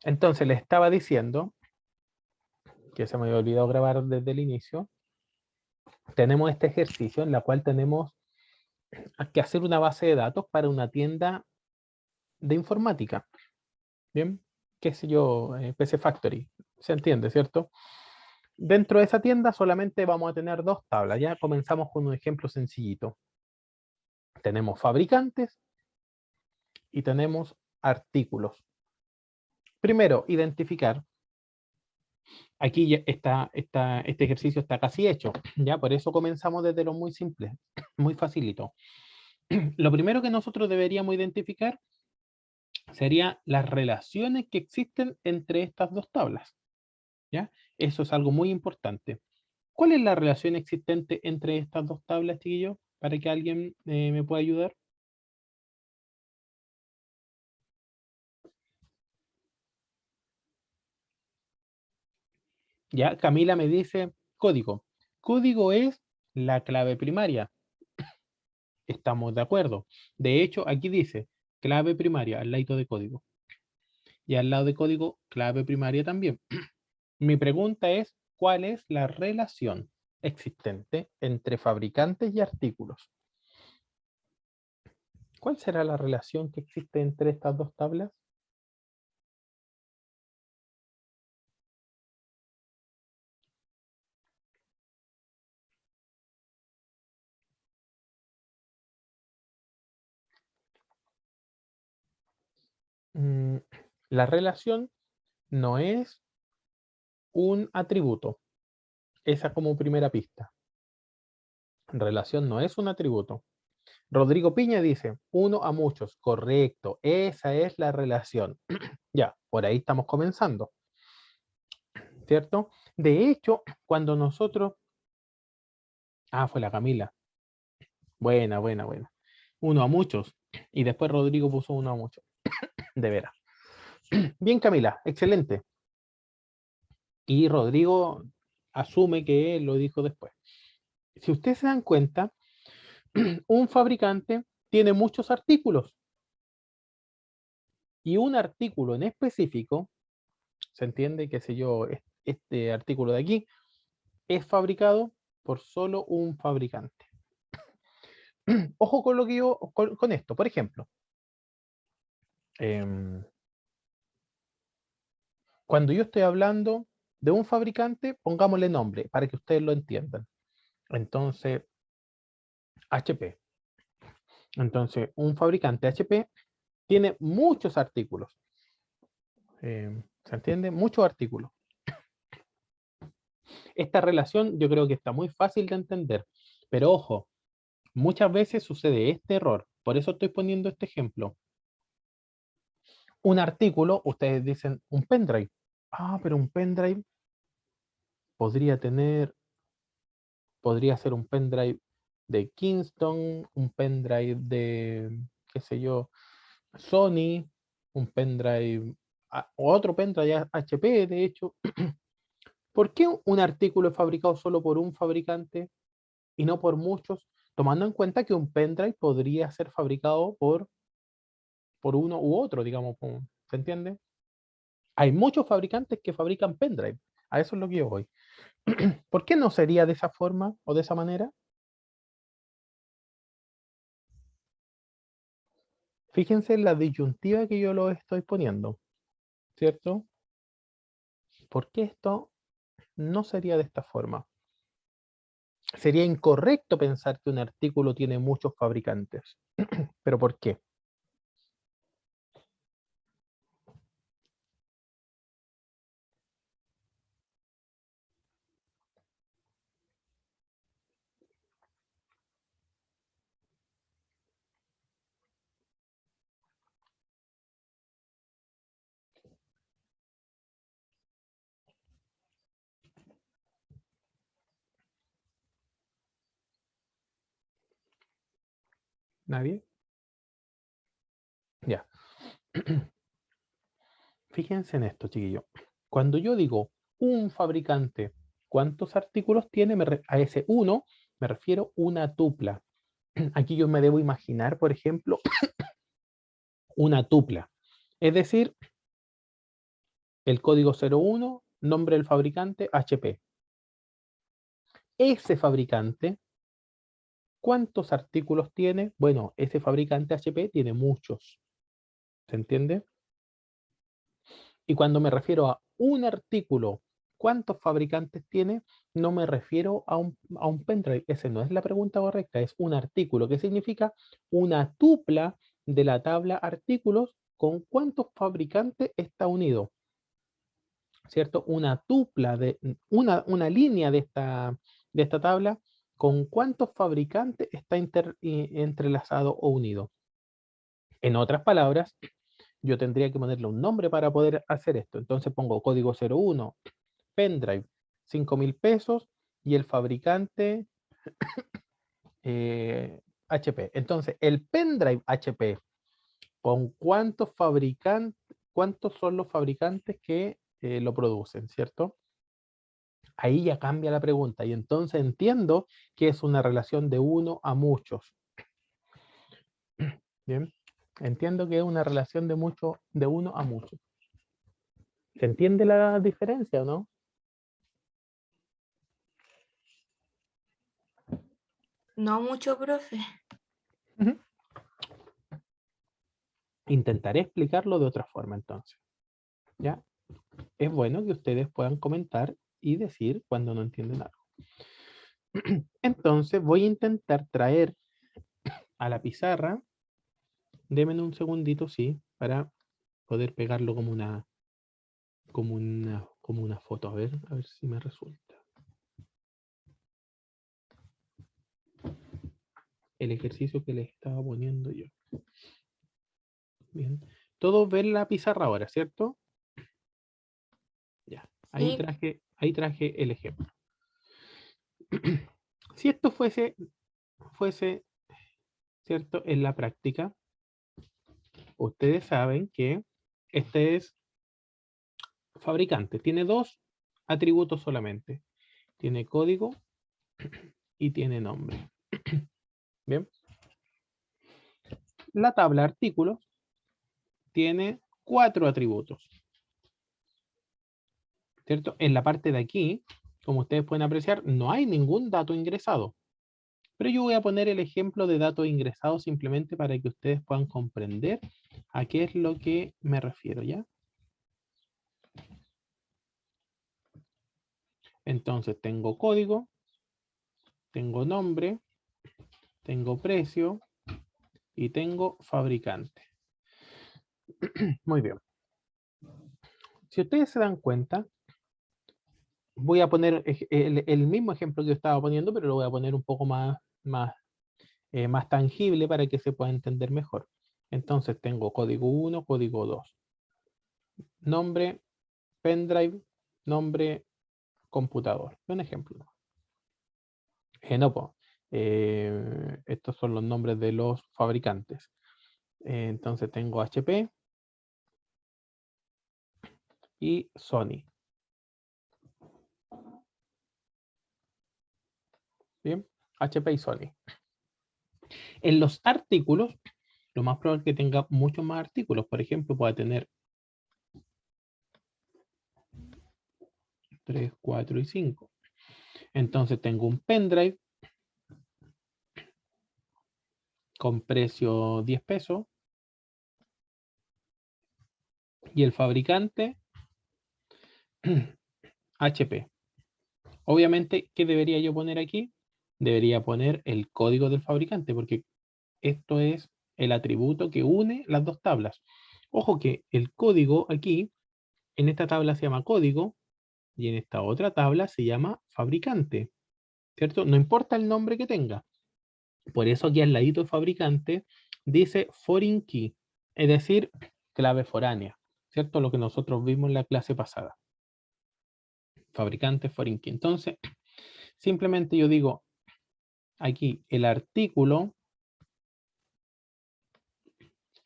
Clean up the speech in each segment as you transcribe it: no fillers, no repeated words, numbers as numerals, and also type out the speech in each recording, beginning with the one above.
Entonces les estaba diciendo, que se me había olvidado grabar desde el inicio, tenemos este ejercicio en la cual tenemos que hacer una base de datos para una tienda de informática. Bien, qué sé yo, PC Factory, se entiende, ¿cierto? Dentro de esa tienda solamente vamos a tener dos tablas. Ya comenzamos con un ejemplo sencillito. Tenemos fabricantes y tenemos artículos. Primero, identificar. Aquí ya este ejercicio está casi hecho. Ya, por eso comenzamos desde lo muy simple, muy facilito. Lo primero que nosotros deberíamos identificar sería las relaciones que existen entre estas dos tablas. ¿Ya? Eso es algo muy importante. ¿Cuál es la relación existente entre estas dos tablas, chiquillos? Para que alguien me pueda ayudar. Ya, Camila me dice código. Código es la clave primaria. Estamos de acuerdo. De hecho, aquí dice clave primaria al lado de código. Y al lado de código, clave primaria también. Mi pregunta es, ¿cuál es la relación existente entre fabricantes y artículos? ¿Cuál será la relación que existe entre estas dos tablas? Mm, la relación no es un atributo. Esa como primera pista. Relación no es un atributo. Rodrigo Piña dice, uno a muchos. Correcto, esa es la relación. Ya, por ahí estamos comenzando, ¿cierto? De hecho, cuando nosotros... Ah, fue la Camila. Buena, buena, buena. Uno a muchos. Y después Rodrigo puso uno a muchos. De veras. Bien, Camila, excelente. Y Rodrigo asume que él lo dijo después. Si ustedes se dan cuenta, un fabricante tiene muchos artículos. Y un artículo en específico, se entiende, qué sé yo, este artículo de aquí, es fabricado por solo un fabricante. Ojo con lo que yo, con esto, por ejemplo, eh, cuando yo estoy hablando de un fabricante, pongámosle nombre para que ustedes lo entiendan. Entonces, HP. Entonces, un fabricante HP tiene muchos artículos. ¿Se entiende? Muchos artículos. Esta relación yo creo que está muy fácil de entender, pero ojo, muchas veces sucede este error. Por eso estoy poniendo este ejemplo. Un artículo, ustedes dicen un pendrive. Ah, pero un pendrive podría tener, podría ser un pendrive de Kingston, un pendrive de, qué sé yo, Sony, un pendrive, o otro pendrive HP, de hecho. ¿Por qué un artículo es fabricado solo por un fabricante y no por muchos? Tomando en cuenta que un pendrive podría ser fabricado por uno u otro, digamos, ¿se entiende? Hay muchos fabricantes que fabrican pendrive. A eso es lo que yo voy. ¿Por qué no sería de esa forma o de esa manera? Fíjense en la disyuntiva que yo lo estoy poniendo, ¿cierto? ¿Por qué esto no sería de esta forma? Sería incorrecto pensar que un artículo tiene muchos fabricantes. ¿Pero por qué? ¿Nadie? Ya. Fíjense en esto, chiquillo. Cuando yo digo un fabricante, ¿cuántos artículos tiene? A ese uno me refiero una tupla. Aquí yo me debo imaginar, por ejemplo, una tupla. Es decir, el código 01, nombre del fabricante, HP. Ese fabricante, ¿cuántos artículos tiene? Bueno, ese fabricante HP tiene muchos. ¿Se entiende? Y cuando me refiero a un artículo, ¿cuántos fabricantes tiene? No me refiero a un pendrive. Esa no es la pregunta correcta. Es un artículo. ¿Qué significa? Una tupla de la tabla artículos con cuántos fabricantes está unido. ¿Cierto? Una tupla de una línea de esta tabla con cuántos fabricantes está entrelazado o unido. En otras palabras, yo tendría que ponerle un nombre para poder hacer esto. Entonces pongo código 01, pendrive, 5.000 pesos y el fabricante HP. Entonces, el pendrive HP, ¿con cuántos son los fabricantes que lo producen, cierto? Ahí ya cambia la pregunta y entonces entiendo que es una relación de uno a muchos. Bien, entiendo que es una relación de uno a muchos. ¿Se entiende la diferencia o no? No mucho, profe. Ujú. Intentaré explicarlo de otra forma entonces. ¿Ya? Es bueno que ustedes puedan comentar y decir cuando no entienden algo. Entonces voy a intentar traer a la pizarra, denme un segundito, sí, para poder pegarlo como una foto. A ver si me resulta. El ejercicio que les estaba poniendo yo. Bien. Todos ven la pizarra ahora, ¿cierto? Ya. Sí, Ahí traje el ejemplo. Si esto fuese, ¿cierto? En la práctica, ustedes saben que este es fabricante. Tiene dos atributos solamente. Tiene código y tiene nombre. Bien. La tabla artículos tiene cuatro atributos. ¿Cierto? En la parte de aquí, como ustedes pueden apreciar, no hay ningún dato ingresado. Pero yo voy a poner el ejemplo de datos ingresados simplemente para que ustedes puedan comprender a qué es lo que me refiero, ¿ya? Entonces tengo código, tengo nombre, tengo precio y tengo fabricante. Muy bien. Si ustedes se dan cuenta, voy a poner el mismo ejemplo que yo estaba poniendo, pero lo voy a poner un poco más tangible para que se pueda entender mejor. Entonces tengo código 1, código 2. Nombre, pendrive, nombre, computador. Un ejemplo. No, po. Estos son los nombres de los fabricantes. Entonces tengo HP y Sony. Bien, HP y Sony. En los artículos, lo más probable es que tenga muchos más artículos. Por ejemplo, pueda tener 3, 4 y 5. Entonces tengo un pendrive con precio 10 pesos y el fabricante HP. Obviamente, ¿qué debería yo poner aquí? Debería poner el código del fabricante porque esto es el atributo que une las dos tablas. Ojo que el código aquí, en esta tabla se llama código y en esta otra tabla se llama fabricante, ¿cierto? No importa el nombre que tenga. Por eso aquí al ladito de fabricante dice foreign key, es decir, clave foránea, ¿cierto? Lo que nosotros vimos en la clase pasada. Fabricante foreign key. Entonces, simplemente yo digo aquí el artículo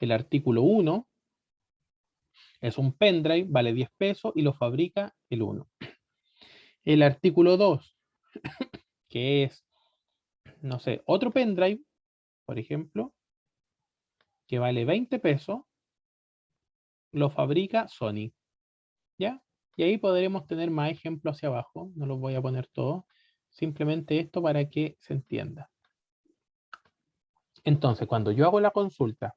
1 es un pendrive, vale 10 pesos y lo fabrica el 1. El artículo 2, que es, no sé, otro pendrive, por ejemplo, que vale 20 pesos lo fabrica Sony. ¿Ya? Y ahí podremos tener más ejemplos hacia abajo. No los voy a poner todos. Simplemente esto para que se entienda. Entonces, cuando yo hago la consulta,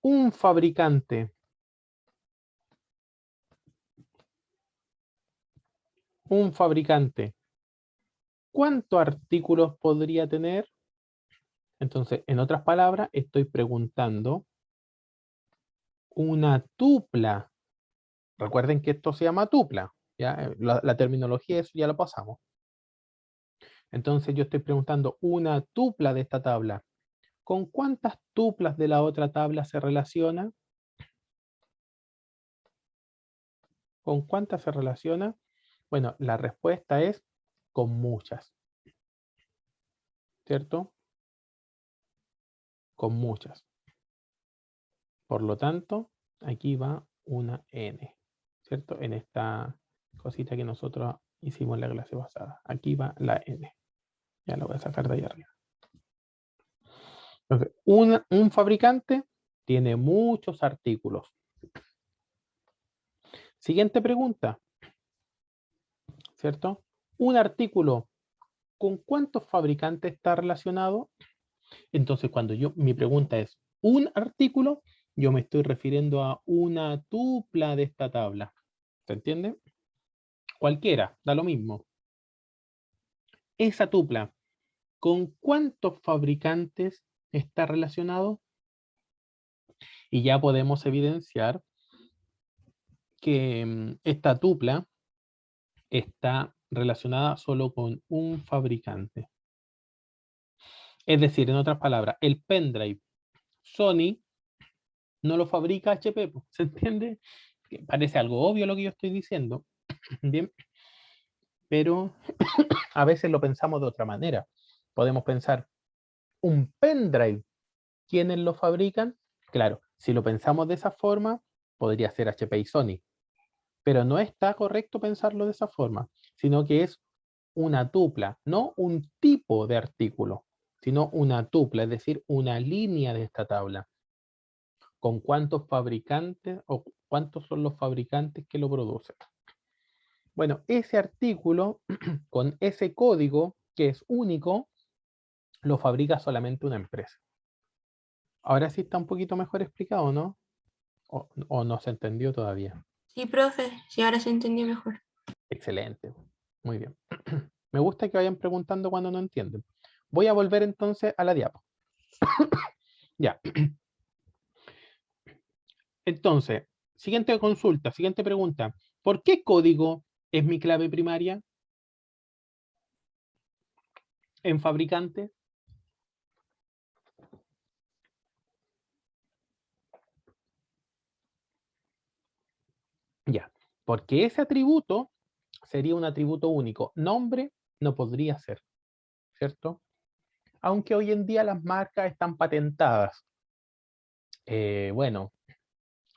un fabricante, ¿cuántos artículos podría tener? Entonces, en otras palabras, estoy preguntando una tupla. Recuerden que esto se llama tupla. ¿Ya? La terminología, eso ya lo pasamos. Entonces, yo estoy preguntando una tupla de esta tabla. ¿Con cuántas tuplas de la otra tabla se relaciona? ¿Con cuántas se relaciona? Bueno, la respuesta es con muchas. ¿Cierto? Con muchas. Por lo tanto, aquí va una n. ¿Cierto? En esta cosita que nosotros hicimos en la clase pasada. Aquí va la n. Ya lo voy a sacar de ahí arriba. Entonces, un fabricante tiene muchos artículos. Siguiente pregunta. ¿Cierto? Un artículo, ¿con cuántos fabricantes está relacionado? Entonces, cuando mi pregunta es un artículo, yo me estoy refiriendo a una tupla de esta tabla. ¿Se entiende? Cualquiera, da lo mismo. Esa tupla, ¿con cuántos fabricantes está relacionado? Y ya podemos evidenciar que esta tupla está relacionada solo con un fabricante. Es decir, en otras palabras, el pendrive Sony no lo fabrica HP, ¿se entiende? Parece algo obvio lo que yo estoy diciendo, bien, pero a veces lo pensamos de otra manera. Podemos pensar, un pendrive, ¿quiénes lo fabrican? Claro, si lo pensamos de esa forma, podría ser HP y Sony, pero no está correcto pensarlo de esa forma, sino que es una tupla, no un tipo de artículo, sino una tupla, es decir, una línea de esta tabla. ¿Con cuántos fabricantes o cuántos son los fabricantes que lo producen? Bueno, ese artículo con ese código que es único, lo fabrica solamente una empresa. Ahora sí está un poquito mejor explicado, ¿no? O no se entendió todavía. Sí, profe, sí, ahora se entendió mejor. Excelente. Muy bien. Me gusta que vayan preguntando cuando no entienden. Voy a volver entonces a la diapo. Ya. Entonces, siguiente consulta, siguiente pregunta. ¿Por qué código es mi clave primaria en fabricante? Ya. Porque ese atributo sería un atributo único. Nombre no podría ser, ¿cierto? Aunque hoy en día las marcas están patentadas. Bueno,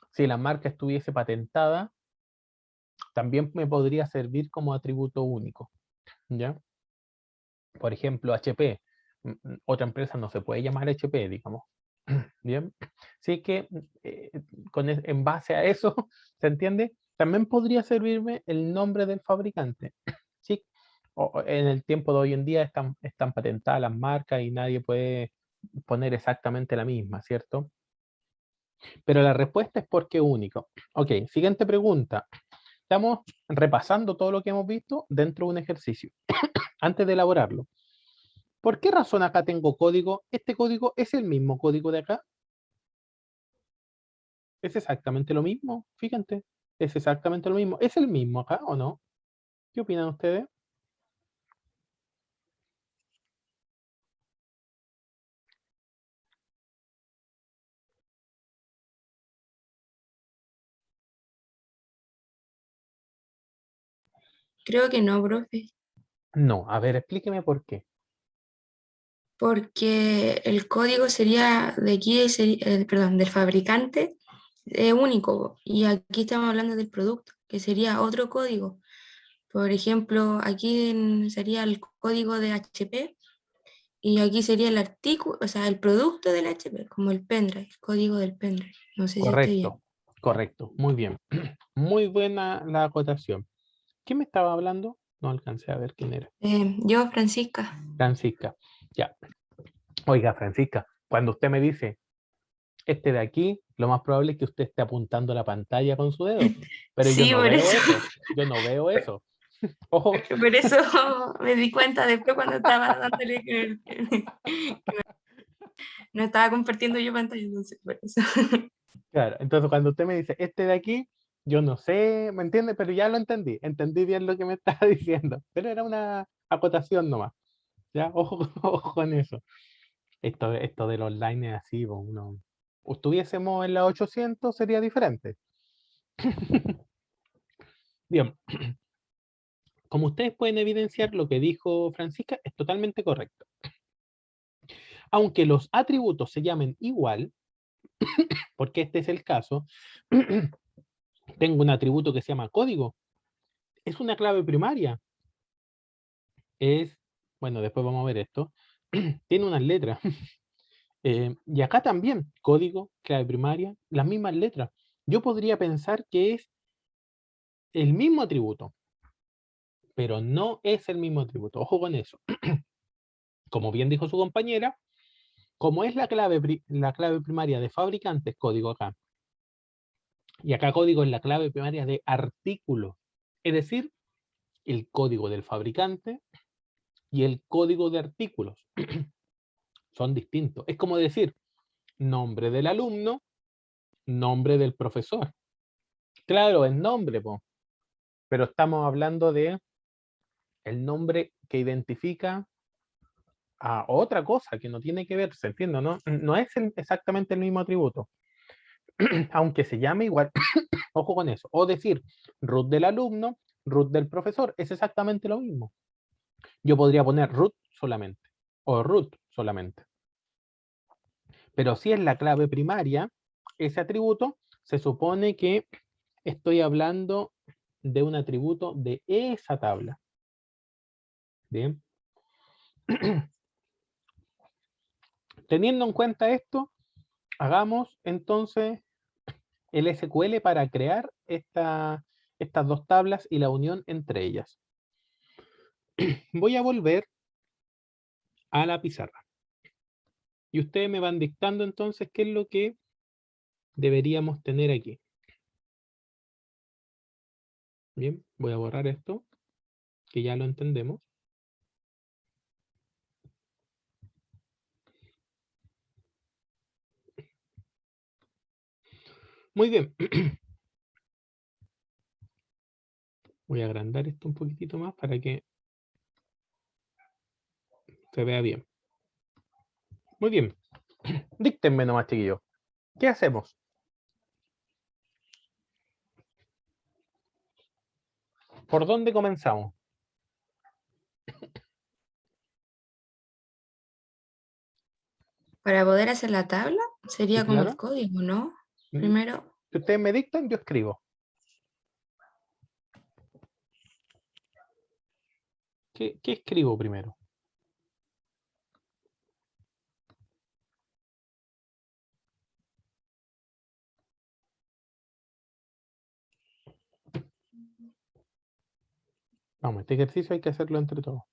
si la marca estuviese patentada, también me podría servir como atributo único, ¿ya? Por ejemplo, HP. Otra empresa no se puede llamar HP, digamos. Bien. Así que en base a eso, ¿se entiende? También podría servirme el nombre del fabricante. Sí. En el tiempo de hoy en día están patentadas las marcas y nadie puede poner exactamente la misma, ¿cierto? Pero la respuesta es porque único. Ok, siguiente pregunta. Estamos repasando todo lo que hemos visto dentro de un ejercicio. Antes de elaborarlo. ¿Por qué razón acá tengo código? Este código es el mismo código de acá. Es exactamente lo mismo, fíjense. Es exactamente lo mismo. ¿Es el mismo acá o no? ¿Qué opinan ustedes? Creo que no, profe, No, a ver, explíqueme por qué. porque el código sería de aquí, perdón, del fabricante único, y aquí estamos hablando del producto, que sería otro código. Por ejemplo, aquí sería el código de HP y aquí sería el artículo, o sea, el producto del HP, como el pendrive, el código del pendrive. No sé si estoy bien. Correcto. Correcto, muy bien. Muy buena la acotación. ¿Quién me estaba hablando? No alcancé a ver quién era. Yo, Francisca. Francisca. Ya. Oiga, Francisca, cuando usted me dice este de aquí, lo más probable es que usted esté apuntando a la pantalla con su dedo. Pero yo Sí, no por veo eso. eso. Yo no veo eso. Ojo. Por eso me di cuenta después cuando estaba dándole que no estaba compartiendo yo pantalla, entonces por eso. Claro, entonces cuando usted me dice este de aquí, yo no sé, ¿me entiende? Pero ya lo entendí. Entendí bien lo que me estaba diciendo. Pero era una acotación nomás. Ya, ojo, ojo con eso. Esto del online es así, pues, uno. Estuviésemos en la 800 sería diferente. Bien, como ustedes pueden evidenciar, lo que dijo Francisca es totalmente correcto. Aunque los atributos se llamen igual, porque este es el caso, tengo un atributo que se llama código. Es una clave primaria. Bueno, después vamos a ver esto. Tiene unas letras. Y acá también, código, clave primaria, las mismas letras. Yo podría pensar que es el mismo atributo, pero no es el mismo atributo. Ojo con eso. Como bien dijo su compañera, como es la clave primaria de fabricantes, código acá, y acá código es la clave primaria de artículo, es decir, el código del fabricante y el código de artículos son distintos. Es como decir, nombre del alumno, nombre del profesor. Claro, es nombre, pero estamos hablando de el nombre que identifica a otra cosa que no tiene que ver, ¿se entiende? No es exactamente el mismo atributo, aunque se llame igual. Ojo con eso. O decir root del alumno, root del profesor, es exactamente lo mismo. Yo podría poner root solamente o root solamente. Pero si es la clave primaria, ese atributo se supone que estoy hablando de un atributo de esa tabla. Bien. Teniendo en cuenta esto, hagamos entonces el SQL para crear estas dos tablas y la unión entre ellas. Voy a volver a la pizarra. Y ustedes me van dictando entonces qué es lo que deberíamos tener aquí. Bien, voy a borrar esto, que ya lo entendemos. Muy bien. Voy a agrandar esto un poquitito más para que se vea bien. Muy bien. Díctenme nomás, chiquillos. ¿Qué hacemos? ¿Por dónde comenzamos? Para poder hacer la tabla ¿Sí, sería como el claro? código, ¿no? Primero, Si ustedes me dictan, yo escribo. ¿Qué escribo primero? Vamos, este ejercicio hay que hacerlo entre todos.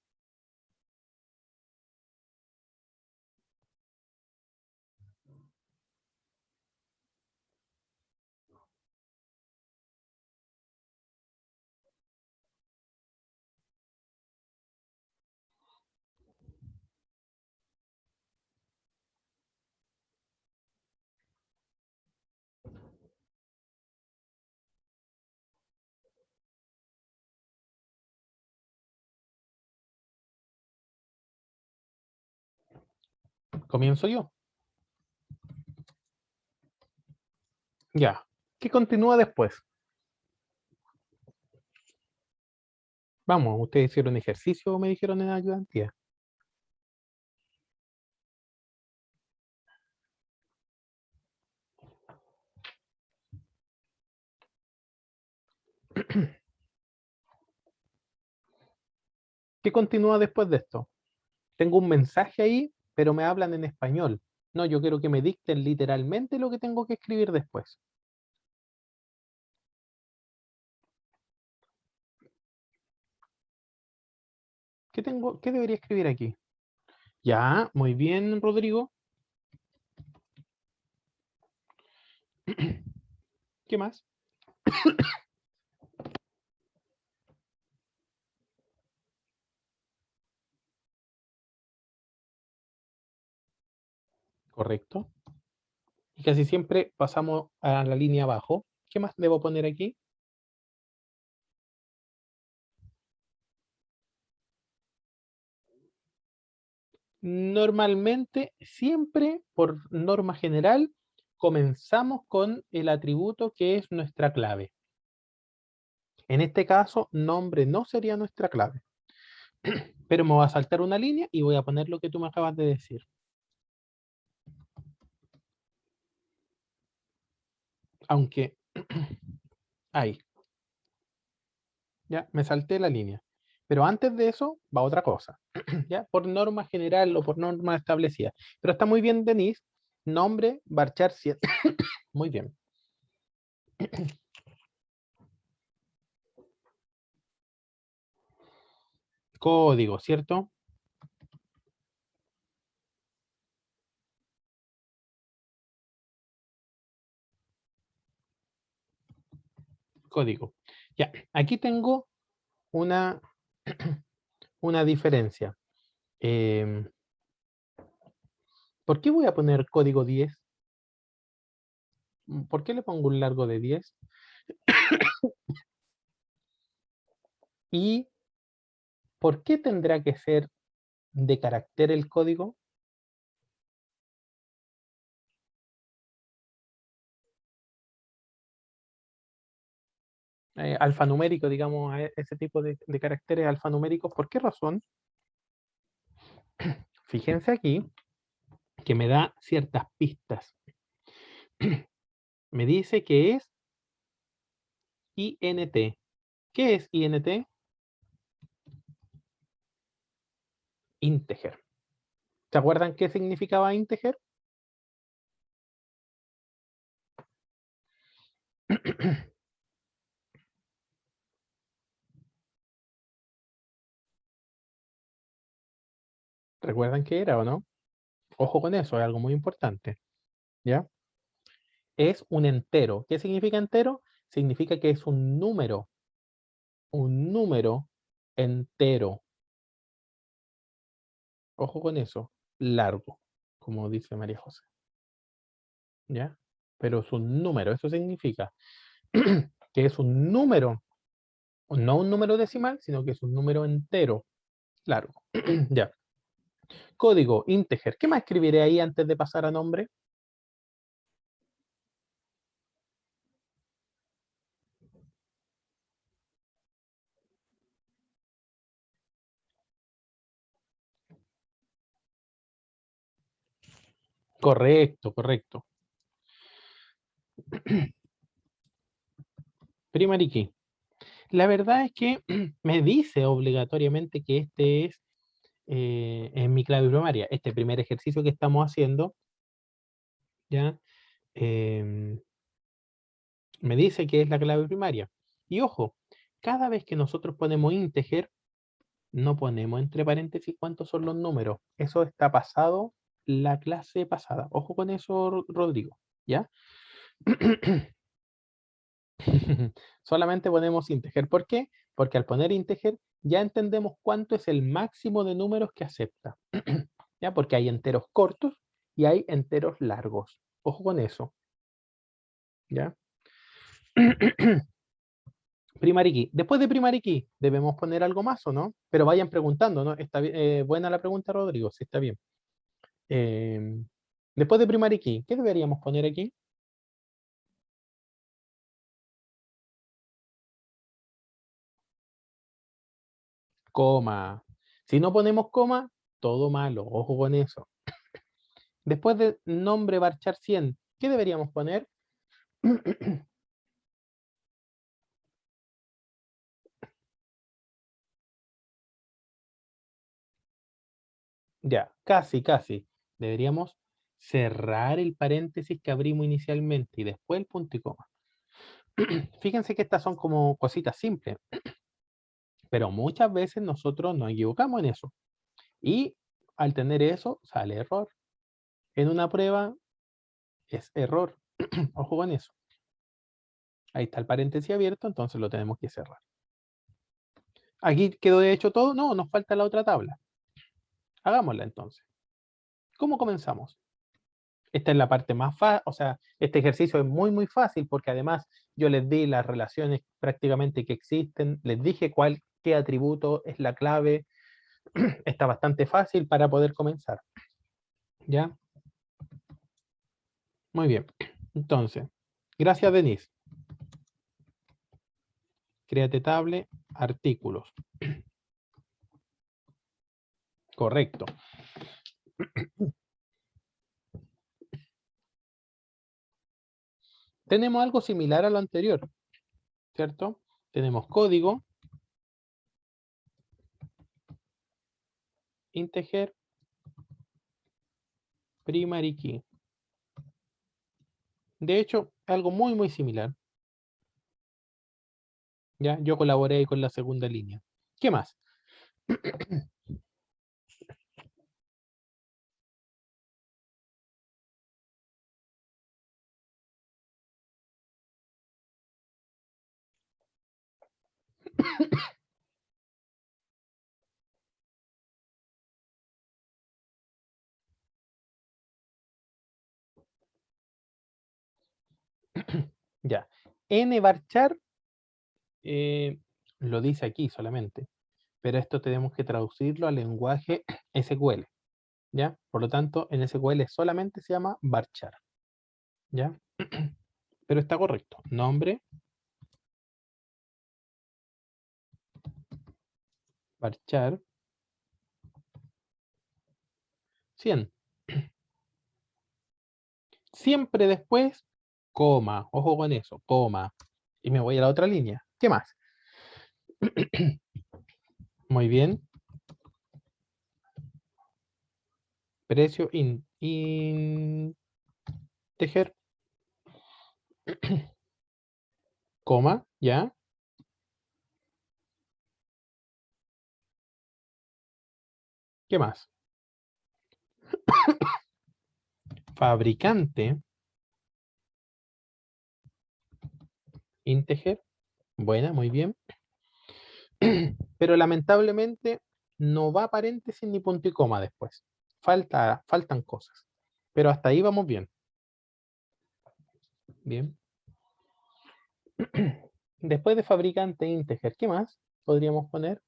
Comienzo yo. Ya. ¿Qué continúa después? Vamos, ustedes hicieron ejercicio o me dijeron en ayudantía. ¿Qué continúa después de esto? Tengo un mensaje ahí, pero me hablan en español. No, yo quiero que me dicten literalmente lo que tengo que escribir después. ¿Qué tengo? ¿Qué debería escribir aquí? Ya, muy bien, Rodrigo. ¿Qué más? Correcto. Y casi siempre pasamos a la línea abajo. ¿Qué más debo poner aquí? Normalmente, siempre, por norma general, comenzamos con el atributo que es nuestra clave. En este caso, nombre no sería nuestra clave. Pero me voy a saltar una línea y voy a poner lo que tú me acabas de decir. Aunque, ahí, ya, me salté la línea. Pero antes de eso, va otra cosa. ¿Ya? Por norma general o por norma establecida. Pero está muy bien, Denise. Nombre, varchar 7. Muy bien. Código, ¿cierto? Código. Ya, aquí tengo una, una diferencia. ¿Por qué voy a poner código 10? ¿Por qué le pongo un largo de 10? ¿Y por qué tendrá que ser de carácter el código? Alfanumérico, digamos, ese tipo de caracteres alfanuméricos. ¿Por qué razón? Fíjense aquí que me da ciertas pistas. Me dice que es INT. ¿Qué es INT? Integer. ¿Se acuerdan qué significaba integer? ¿Recuerdan qué era o no? Ojo con eso, es algo muy importante. ¿Ya? Es un entero. ¿Qué significa entero? Significa que es un número entero. Ojo con eso, largo, como dice María José. ¿Ya? Pero es un número, eso significa que es un número, no un número decimal, sino que es un número entero, largo. Ya. Código, integer. ¿Qué más escribiré ahí antes de pasar a nombre? Correcto, correcto. Primary key. La verdad es que me dice obligatoriamente que este es en mi clave primaria. Este primer ejercicio que estamos haciendo, ¿ya? Em, me dice que es la clave primaria. Y ojo, cada vez que nosotros ponemos integer, no ponemos entre paréntesis cuántos son los números. Eso está pasado la clase pasada. Ojo con eso, Rodrigo, ¿ya? Solamente ponemos integer. ¿Por qué? Porque al poner integer ya entendemos cuánto es el máximo de números que acepta. ¿Ya? Porque hay enteros cortos y hay enteros largos. Ojo con eso. ¿Ya? Primary key. Después de primary key, ¿debemos poner algo más o no? Pero vayan preguntando, ¿no? Está buena la pregunta, Rodrigo, sí está bien. Eh, después de primary key, ¿qué deberíamos poner aquí? Coma. Si no ponemos coma, todo malo, ojo con eso. Después de nombre varchar 100, ¿qué deberíamos poner? Ya, casi, casi. Deberíamos cerrar el paréntesis que abrimos inicialmente y después el punto y coma. Fíjense que estas son como cositas simples. Pero muchas veces nosotros nos equivocamos en eso. Y al tener eso, sale error. En una prueba es error. Ojo con eso. Ahí está el paréntesis abierto, entonces lo tenemos que cerrar. Aquí quedó de hecho todo. No, nos falta la otra tabla. Hagámosla entonces. ¿Cómo comenzamos? Esta es la parte más fácil, o sea, este ejercicio es muy, muy fácil porque además yo les di las relaciones prácticamente que existen, les dije qué atributo es la clave, está bastante fácil para poder comenzar. ¿Ya? Muy bien. Entonces, gracias Denise. Créate table, artículos. Correcto. Tenemos algo similar a lo anterior, ¿cierto? Tenemos código, integer, primary key. De hecho, algo muy, muy similar. ¿Ya? Yo colaboré ahí con la segunda línea. ¿Qué más? Ya. Nvarchar lo dice aquí solamente, pero esto tenemos que traducirlo al lenguaje SQL. ¿Ya? Por lo tanto, en SQL solamente se llama varchar. ¿Ya? Pero está correcto. Nombre, varchar, 100. Siempre después, coma. Ojo con eso, coma. Y me voy a la otra línea. ¿Qué más? Muy bien. Precio integer, coma, ¿ya? ¿Qué más? Fabricante, integer, buena, muy bien. Pero lamentablemente no va paréntesis ni punto y coma después. Faltan cosas. Pero hasta ahí vamos bien. Bien. Después de fabricante integer, ¿qué más podríamos poner?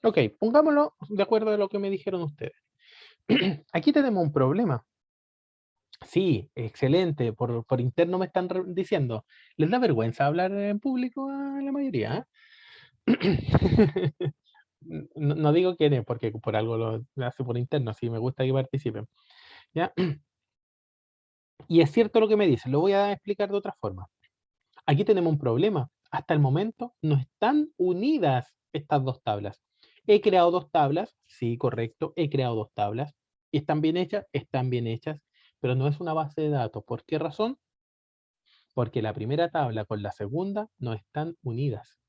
Ok, pongámoslo de acuerdo a lo que me dijeron ustedes. Aquí tenemos un problema. Sí, excelente. Por interno me están diciendo. ¿Les da vergüenza hablar en público a la mayoría? No, no digo quién es, porque por algo lo hace por interno, así me gusta que participen. ¿Ya? Y es cierto lo que me dicen, lo voy a explicar de otra forma. Aquí tenemos un problema. Hasta el momento no están unidas estas dos tablas. He creado dos tablas, sí, correcto, he creado dos tablas. ¿Están bien hechas, pero no es una base de datos. ¿Por qué razón? Porque la primera tabla con la segunda no están unidas.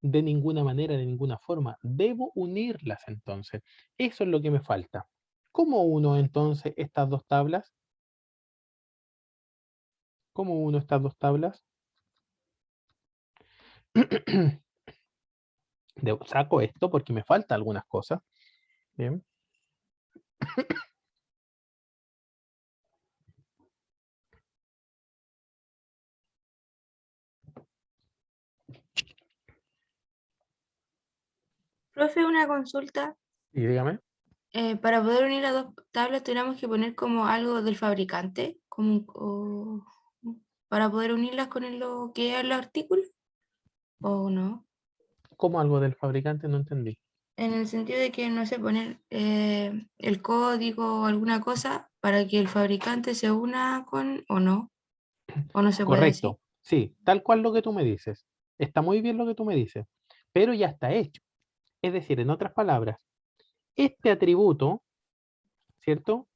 De ninguna manera, de ninguna forma. Debo unirlas entonces. Eso es lo que me falta. ¿Cómo uno entonces estas dos tablas? ¿Cómo uno estas dos tablas? Saco esto porque me falta algunas cosas. Bien. Profe, una consulta. Y dígame. Para poder unir las dos tablas tenemos que poner como algo del fabricante, para poder unirlas con lo que es el artículo, ¿o no? ¿Cómo algo del fabricante? No entendí. En el sentido de que, no sé, poner el código o alguna cosa para que el fabricante se una o no se puede así. Correcto. Sí, tal cual lo que tú me dices. Está muy bien lo que tú me dices. pero ya está hecho. Es decir, en otras palabras, este atributo, ¿cierto?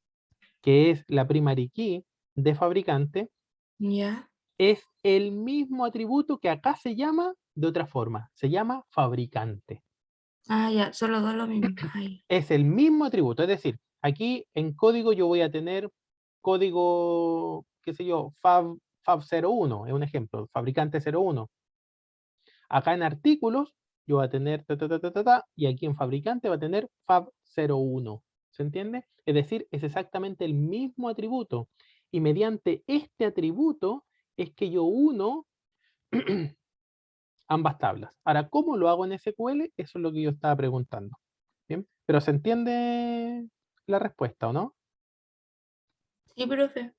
Que es la primary key de fabricante, Ya. es el mismo atributo que acá se llama de otra forma, se llama fabricante. Ah, ya, solo dos lo mismo. Ahí. Es el mismo atributo, es decir, aquí en código yo voy a tener código, qué sé yo, fab01, es un ejemplo, fabricante 01. Acá en artículos yo voy a tener y aquí en fabricante va a tener fab01. ¿Se entiende? Es decir, es exactamente el mismo atributo. Y mediante este atributo es que yo uno ambas tablas. Ahora, ¿cómo lo hago en SQL? Eso es lo que yo estaba preguntando. ¿Bien? Pero ¿se entiende la respuesta o no? Sí, profe.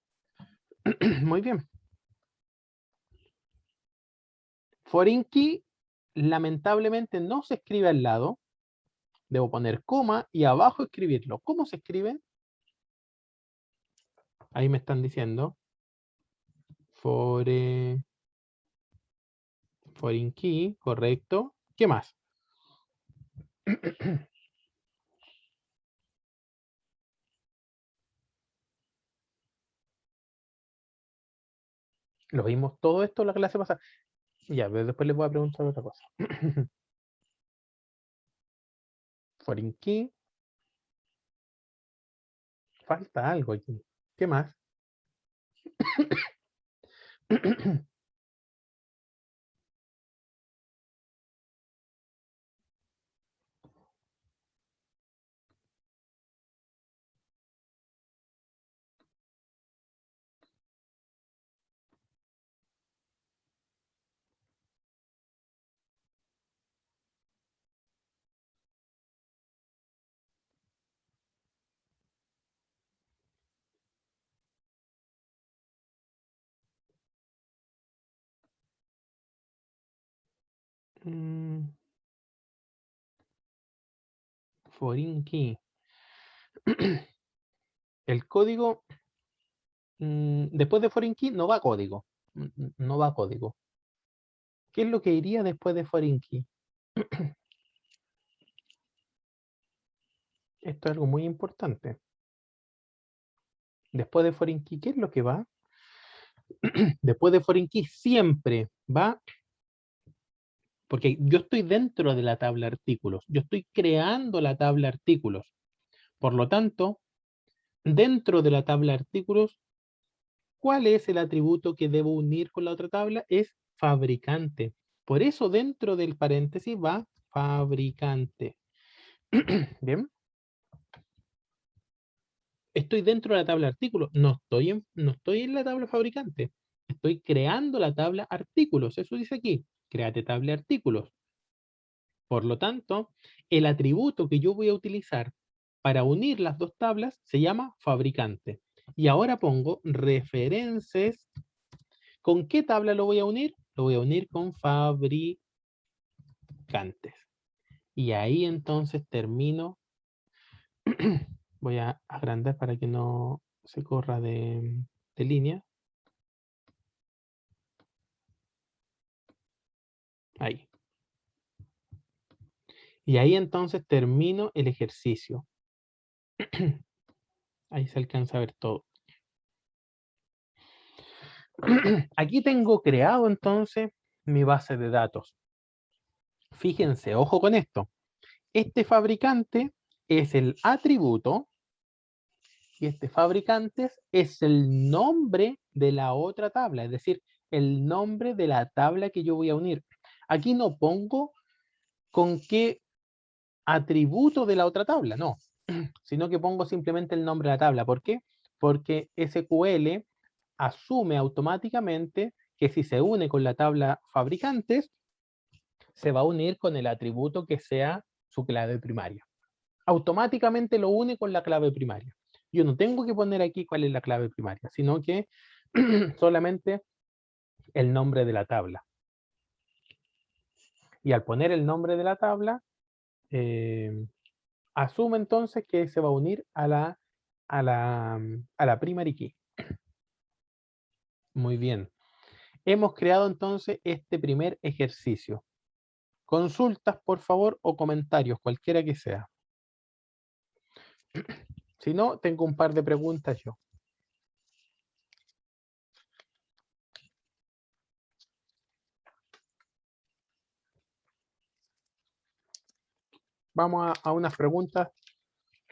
Muy bien. Foreign key lamentablemente no se escribe al lado. Debo poner coma y abajo escribirlo. ¿Cómo se escribe? Ahí me están diciendo. Foreign key, correcto. ¿Qué más? Lo vimos todo esto en la clase pasada. Ya, pero después les voy a preguntar otra cosa. Foreign key. Falta algo aquí. ¿Qué más? Mm, Foreign key. El código, después de foreign key no va código. No va código. ¿Qué es lo que iría después de foreign key? Esto es algo muy importante. Después de foreign key, ¿qué es lo que va? Después de foreign key siempre va, porque yo estoy dentro de la tabla artículos. Yo estoy creando la tabla artículos. Por lo tanto, dentro de la tabla artículos, ¿cuál es el atributo que debo unir con la otra tabla? Es fabricante. Por eso dentro del paréntesis va fabricante. Bien. Estoy dentro de la tabla artículos. No estoy en la tabla fabricante. Estoy creando la tabla artículos. Eso dice aquí. Créate tabla artículos. Por lo tanto, el atributo que yo voy a utilizar para unir las dos tablas se llama fabricante. Y ahora pongo referencias. ¿Con qué tabla lo voy a unir? Lo voy a unir con fabricantes. Y ahí entonces termino. Voy a agrandar para que no se corra de línea. Ahí. Y ahí entonces termino el ejercicio. Ahí se alcanza a ver todo. Aquí tengo creado entonces mi base de datos. Fíjense, ojo con esto. Este fabricante es el atributo y este fabricante es el nombre de la otra tabla, es decir, el nombre de la tabla que yo voy a unir. Aquí no pongo con qué atributo de la otra tabla, no, sino que pongo simplemente el nombre de la tabla. ¿Por qué? Porque SQL asume automáticamente que si se une con la tabla fabricantes, se va a unir con el atributo que sea su clave primaria. Automáticamente lo une con la clave primaria. Yo no tengo que poner aquí cuál es la clave primaria, sino que solamente el nombre de la tabla. Y al poner el nombre de la tabla, asume entonces que se va a unir a la primary key. Muy bien. Hemos creado entonces este primer ejercicio. Consultas, por favor, o comentarios, cualquiera que sea. Si no, tengo un par de preguntas yo. Vamos a unas preguntas.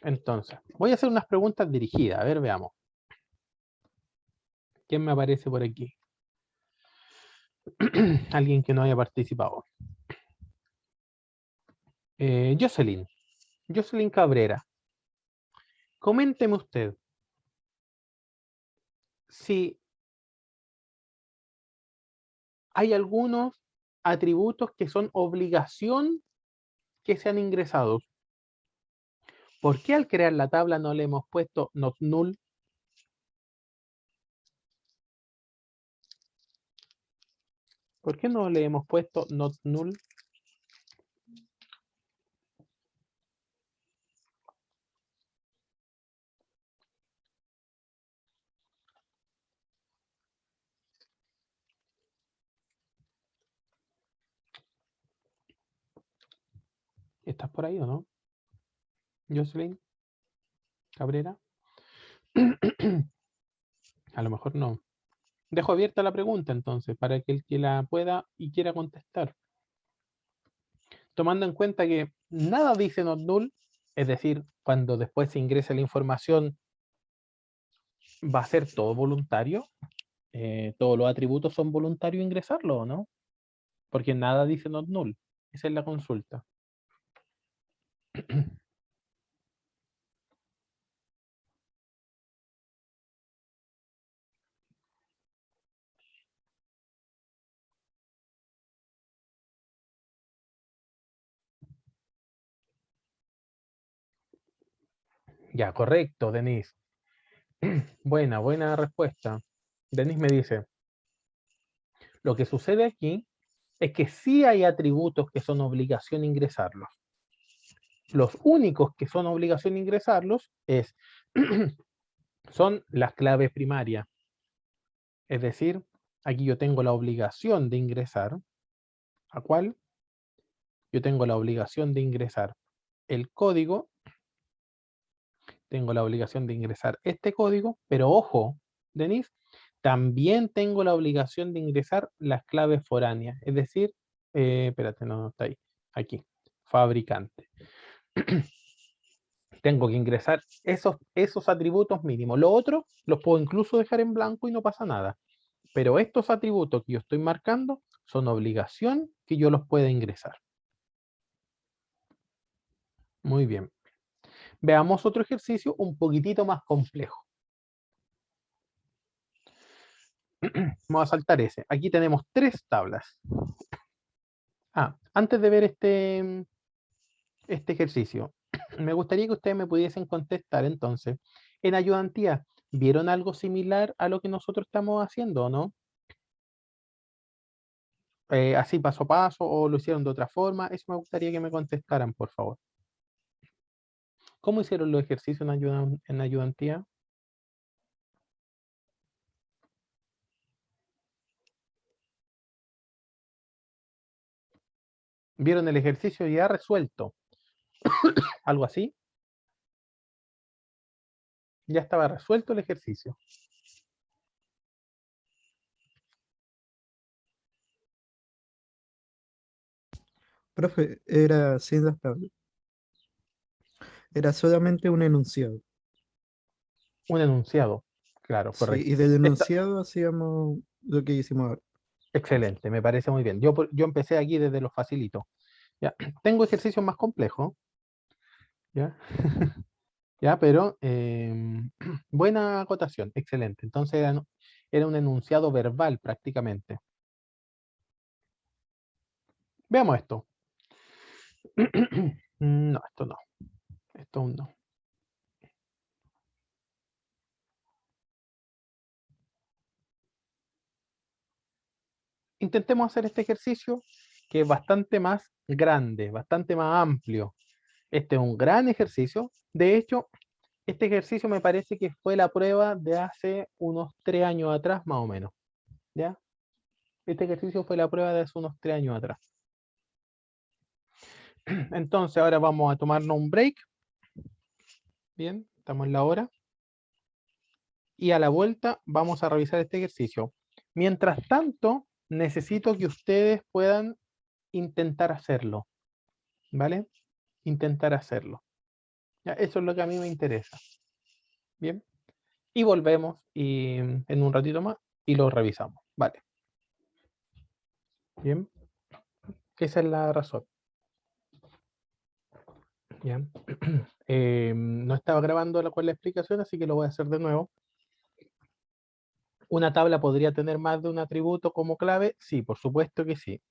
Entonces, voy a hacer unas preguntas dirigidas. A ver, veamos. ¿Quién me aparece por aquí? Alguien que no haya participado. Jocelyn. Jocelyn Cabrera. Coménteme usted si hay algunos atributos que son obligación que sean ingresados. ¿Por qué al crear la tabla no le hemos puesto not null? ¿Por qué no le hemos puesto not null? ¿Estás por ahí o no? Jocelyn Cabrera. A lo mejor no. Dejo abierta la pregunta entonces, para que el que la pueda y quiera contestar. Tomando en cuenta que nada dice not null, es decir, cuando después se ingrese la información, va a ser todo voluntario. Todos los atributos son voluntarios ingresarlo, ¿o no? Porque nada dice not null. Esa es la consulta. Ya, correcto, Denise. Buena respuesta. Denise me dice, lo que sucede aquí es que sí hay atributos que son obligación ingresarlos. Los únicos que son obligación ingresarlos son las claves primarias. Es decir, aquí yo tengo la obligación de ingresar. ¿A cuál? Yo tengo la obligación de ingresar el código. Tengo la obligación de ingresar este código, pero ojo, Denise, también tengo la obligación de ingresar las claves foráneas. Es decir, espérate, no está ahí. Aquí, fabricante. Tengo que ingresar esos atributos mínimos. Lo otro los puedo incluso dejar en blanco y no pasa nada. Pero estos atributos que yo estoy marcando son obligación que yo los pueda ingresar. Muy bien. Veamos otro ejercicio un poquitito más complejo. Vamos a saltar ese. Aquí tenemos 3 tablas. Antes de ver este ejercicio, me gustaría que ustedes me pudiesen contestar entonces. En ayudantía, ¿vieron algo similar a lo que nosotros estamos haciendo o no? Así paso a paso o lo hicieron de otra forma. Eso me gustaría que me contestaran, por favor. ¿Cómo hicieron los ejercicios en ayudantía? ¿Vieron el ejercicio ya resuelto? ¿Algo así? Ya estaba resuelto el ejercicio. Profe, era sin las tablas. Era solamente un enunciado. Un enunciado. Claro, Sí, correcto. y del enunciado hacíamos lo que hicimos ahora. Excelente, me parece muy bien. Yo empecé aquí desde lo facilito. ¿Ya? Tengo ejercicios más complejos, ¿ya? ¿Ya? Pero buena acotación, excelente. Entonces era un enunciado verbal prácticamente. Veamos esto. No, esto no. Esto aún no. Intentemos hacer este ejercicio que es bastante más grande, bastante más amplio. Este es un gran ejercicio. De hecho, este ejercicio me parece que fue la prueba de hace unos 3 años atrás, más o menos. ¿Ya? Este ejercicio fue la prueba de hace unos 3 años atrás. Entonces ahora vamos a tomarnos un break. Bien, estamos en la hora. Y a la vuelta vamos a revisar este ejercicio. Mientras tanto, necesito que ustedes puedan intentar hacerlo. ¿Vale? Intentar hacerlo. Ya, eso es lo que a mí me interesa. Bien. Y volvemos en un ratito más y lo revisamos. Vale. Bien. Esa es la razón. Bien. No estaba grabando la explicación, así que lo voy a hacer de nuevo. ¿Una tabla podría tener más de un atributo como clave? Sí, por supuesto que sí.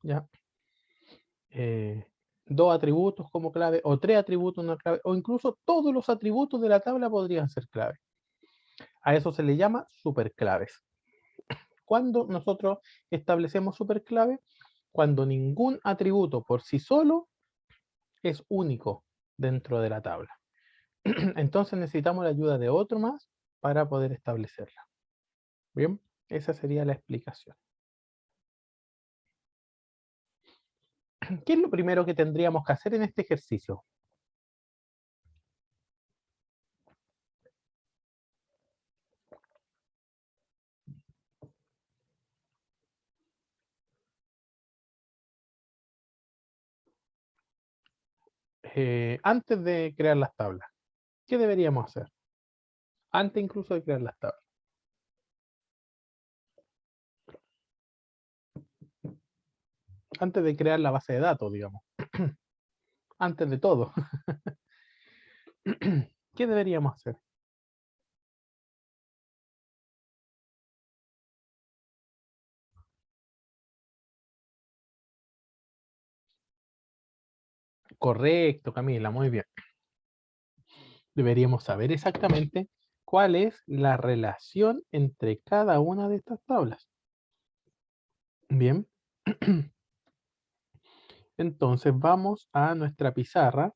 ¿Ya? Dos atributos como clave, o tres atributos una clave, o incluso todos los atributos de la tabla podrían ser clave. A eso se le llama superclaves. ¿Cuándo nosotros establecemos superclave? Cuando ningún atributo por sí solo es único dentro de la tabla. Entonces necesitamos la ayuda de otro más para poder establecerla. Bien, esa sería la explicación. ¿Qué es lo primero que tendríamos que hacer en este ejercicio? Antes de crear las tablas, ¿qué deberíamos hacer? Antes incluso de crear las tablas. Antes de crear la base de datos, digamos. Antes de todo. ¿Qué deberíamos hacer? Correcto, Camila, muy bien. Deberíamos saber exactamente cuál es la relación entre cada una de estas tablas. Bien. Entonces vamos a nuestra pizarra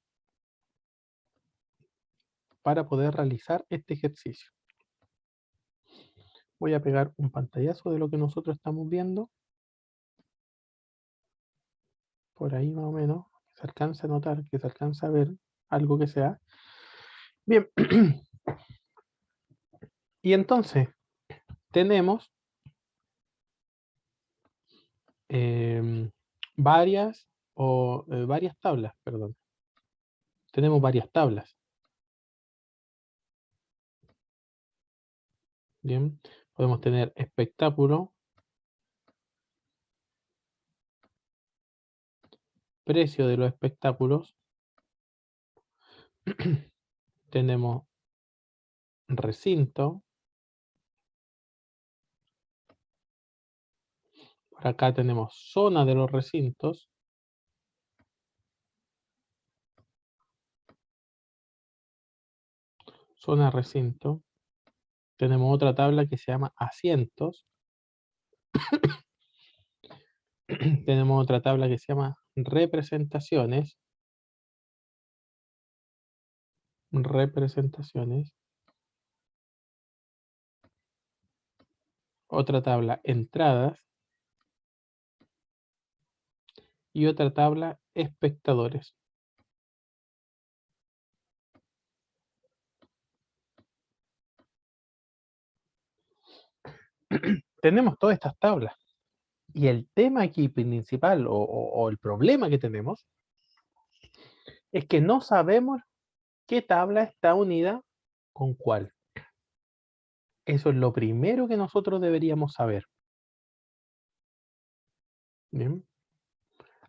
para poder realizar este ejercicio. Voy a pegar un pantallazo de lo que nosotros estamos viendo. Por ahí más o menos. Que se alcanza a notar, que se alcanza a ver algo que sea. Bien. Y entonces tenemos varias tablas, perdón. Tenemos varias tablas. Bien, podemos tener espectáculo, precio de los espectáculos, tenemos recinto, por acá tenemos zona de los recintos, zona recinto, tenemos otra tabla que se llama asientos, tenemos otra tabla que se llama representaciones, otra tabla entradas y otra tabla espectadores. Tenemos todas estas tablas. Y el tema aquí principal o el problema que tenemos es que no sabemos qué tabla está unida con cuál. Eso es lo primero que nosotros deberíamos saber. ¿Bien?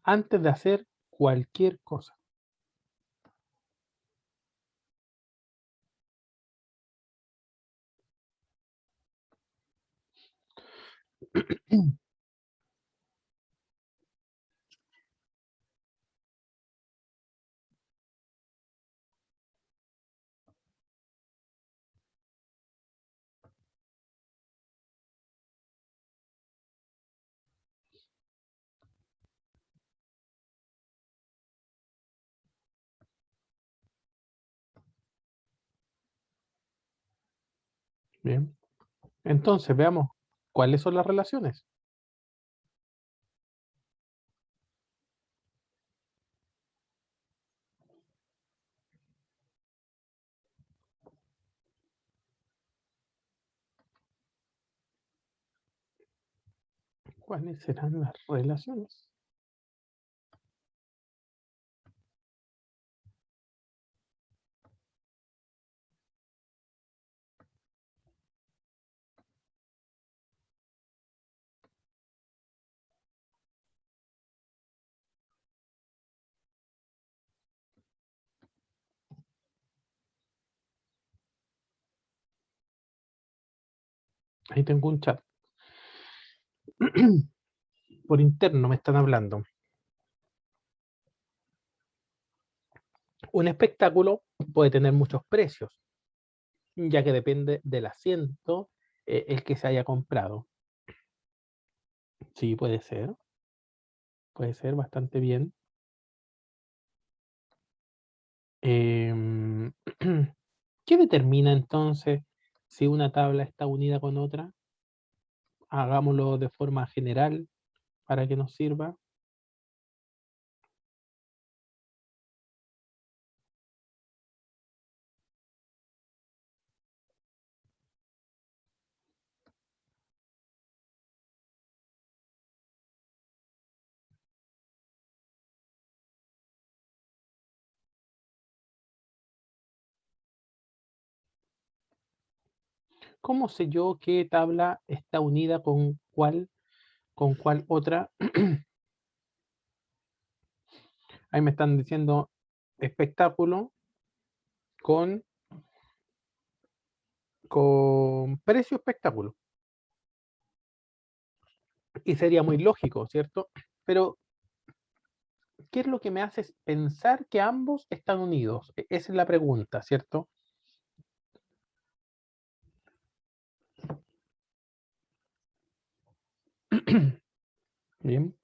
Antes de hacer cualquier cosa. Bien. Entonces veamos cuáles son las relaciones. ¿Cuáles serán las relaciones? Ahí tengo un chat. Por interno me están hablando. Un espectáculo puede tener muchos precios, ya que depende del asiento el que se haya comprado. Sí, puede ser bastante bien. Em, ¿Qué determina entonces si una tabla está unida con otra? Hagámoslo de forma general para que nos sirva. ¿Cómo sé yo qué tabla está unida con cuál otra? Ahí me están diciendo espectáculo con precio espectáculo. Y sería muy lógico, ¿cierto? Pero, ¿qué es lo que me hace pensar que ambos están unidos? Esa es la pregunta, ¿cierto? Bien.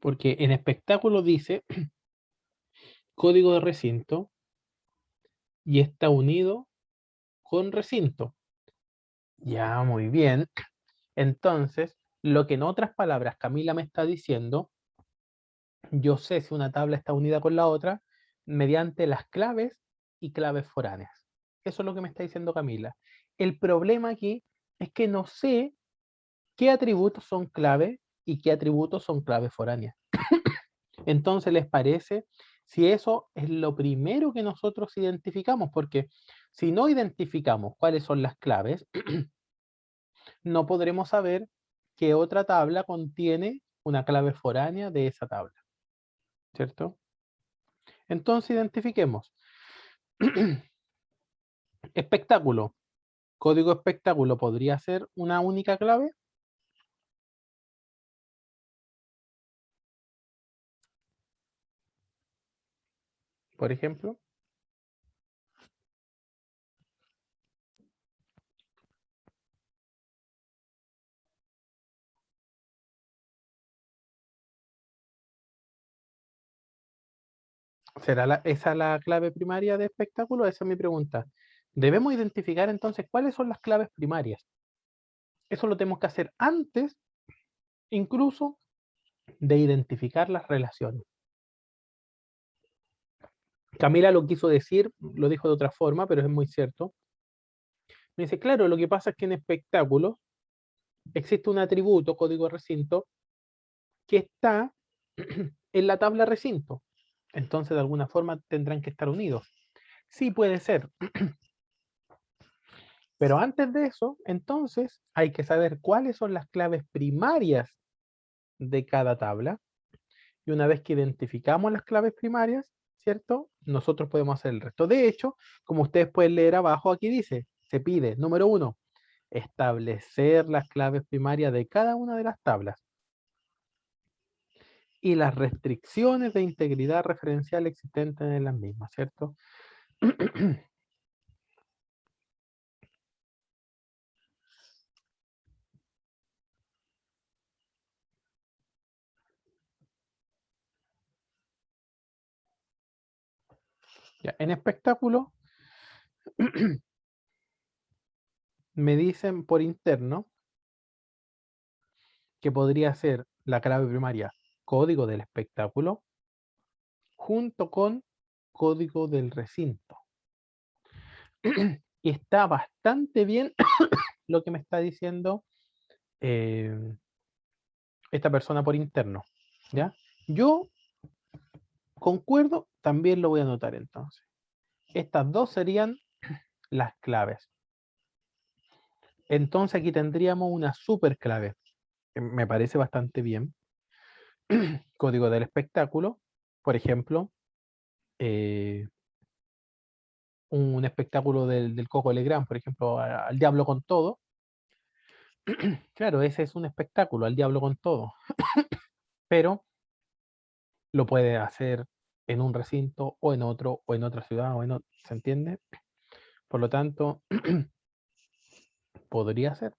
Porque en espectáculo dice código de recinto y está unido con recinto. Ya, muy bien. Entonces, lo que en otras palabras Camila me está diciendo, yo sé si una tabla está unida con la otra mediante las claves y claves foráneas. Eso es lo que me está diciendo Camila. El problema aquí es que no sé qué atributos son clave y qué atributos son claves foráneas. Entonces, ¿les parece si eso es lo primero que nosotros identificamos? Porque si no identificamos cuáles son las claves, no podremos saber qué otra tabla contiene una clave foránea de esa tabla, ¿cierto? Entonces identifiquemos. Espectáculo. Código espectáculo podría ser una única clave. Por ejemplo. ¿Será esa la clave primaria de espectáculo? Esa es mi pregunta. Debemos identificar entonces cuáles son las claves primarias. Eso lo tenemos que hacer antes, incluso, de identificar las relaciones. Camila lo quiso decir, lo dijo de otra forma, pero es muy cierto. Me dice, claro, lo que pasa es que en espectáculos existe un atributo, código recinto, que está en la tabla recinto. Entonces, de alguna forma, tendrán que estar unidos. Sí puede ser. Pero antes de eso, entonces, hay que saber cuáles son las claves primarias de cada tabla. Y una vez que identificamos las claves primarias, ¿cierto? Nosotros podemos hacer el resto. De hecho, como ustedes pueden leer abajo, aquí dice, se pide, número 1, establecer las claves primarias de cada una de las tablas y las restricciones de integridad referencial existentes en las mismas, ¿cierto? Ya, en espectáculo me dicen por interno que podría ser la clave primaria código del espectáculo junto con código del recinto. Y está bastante bien lo que me está diciendo esta persona por interno, ¿ya? Yo concuerdo, también lo voy a anotar entonces. Estas dos serían las claves. Entonces aquí tendríamos una super clave. Me parece bastante bien. Código del espectáculo, por ejemplo, un espectáculo del Coco Legrand, por ejemplo, al diablo con todo. Claro, ese es un espectáculo, al diablo con todo. Pero lo puede hacer en un recinto o en otro, o en otra ciudad, o en otro, ¿se entiende? Por lo tanto, podría ser,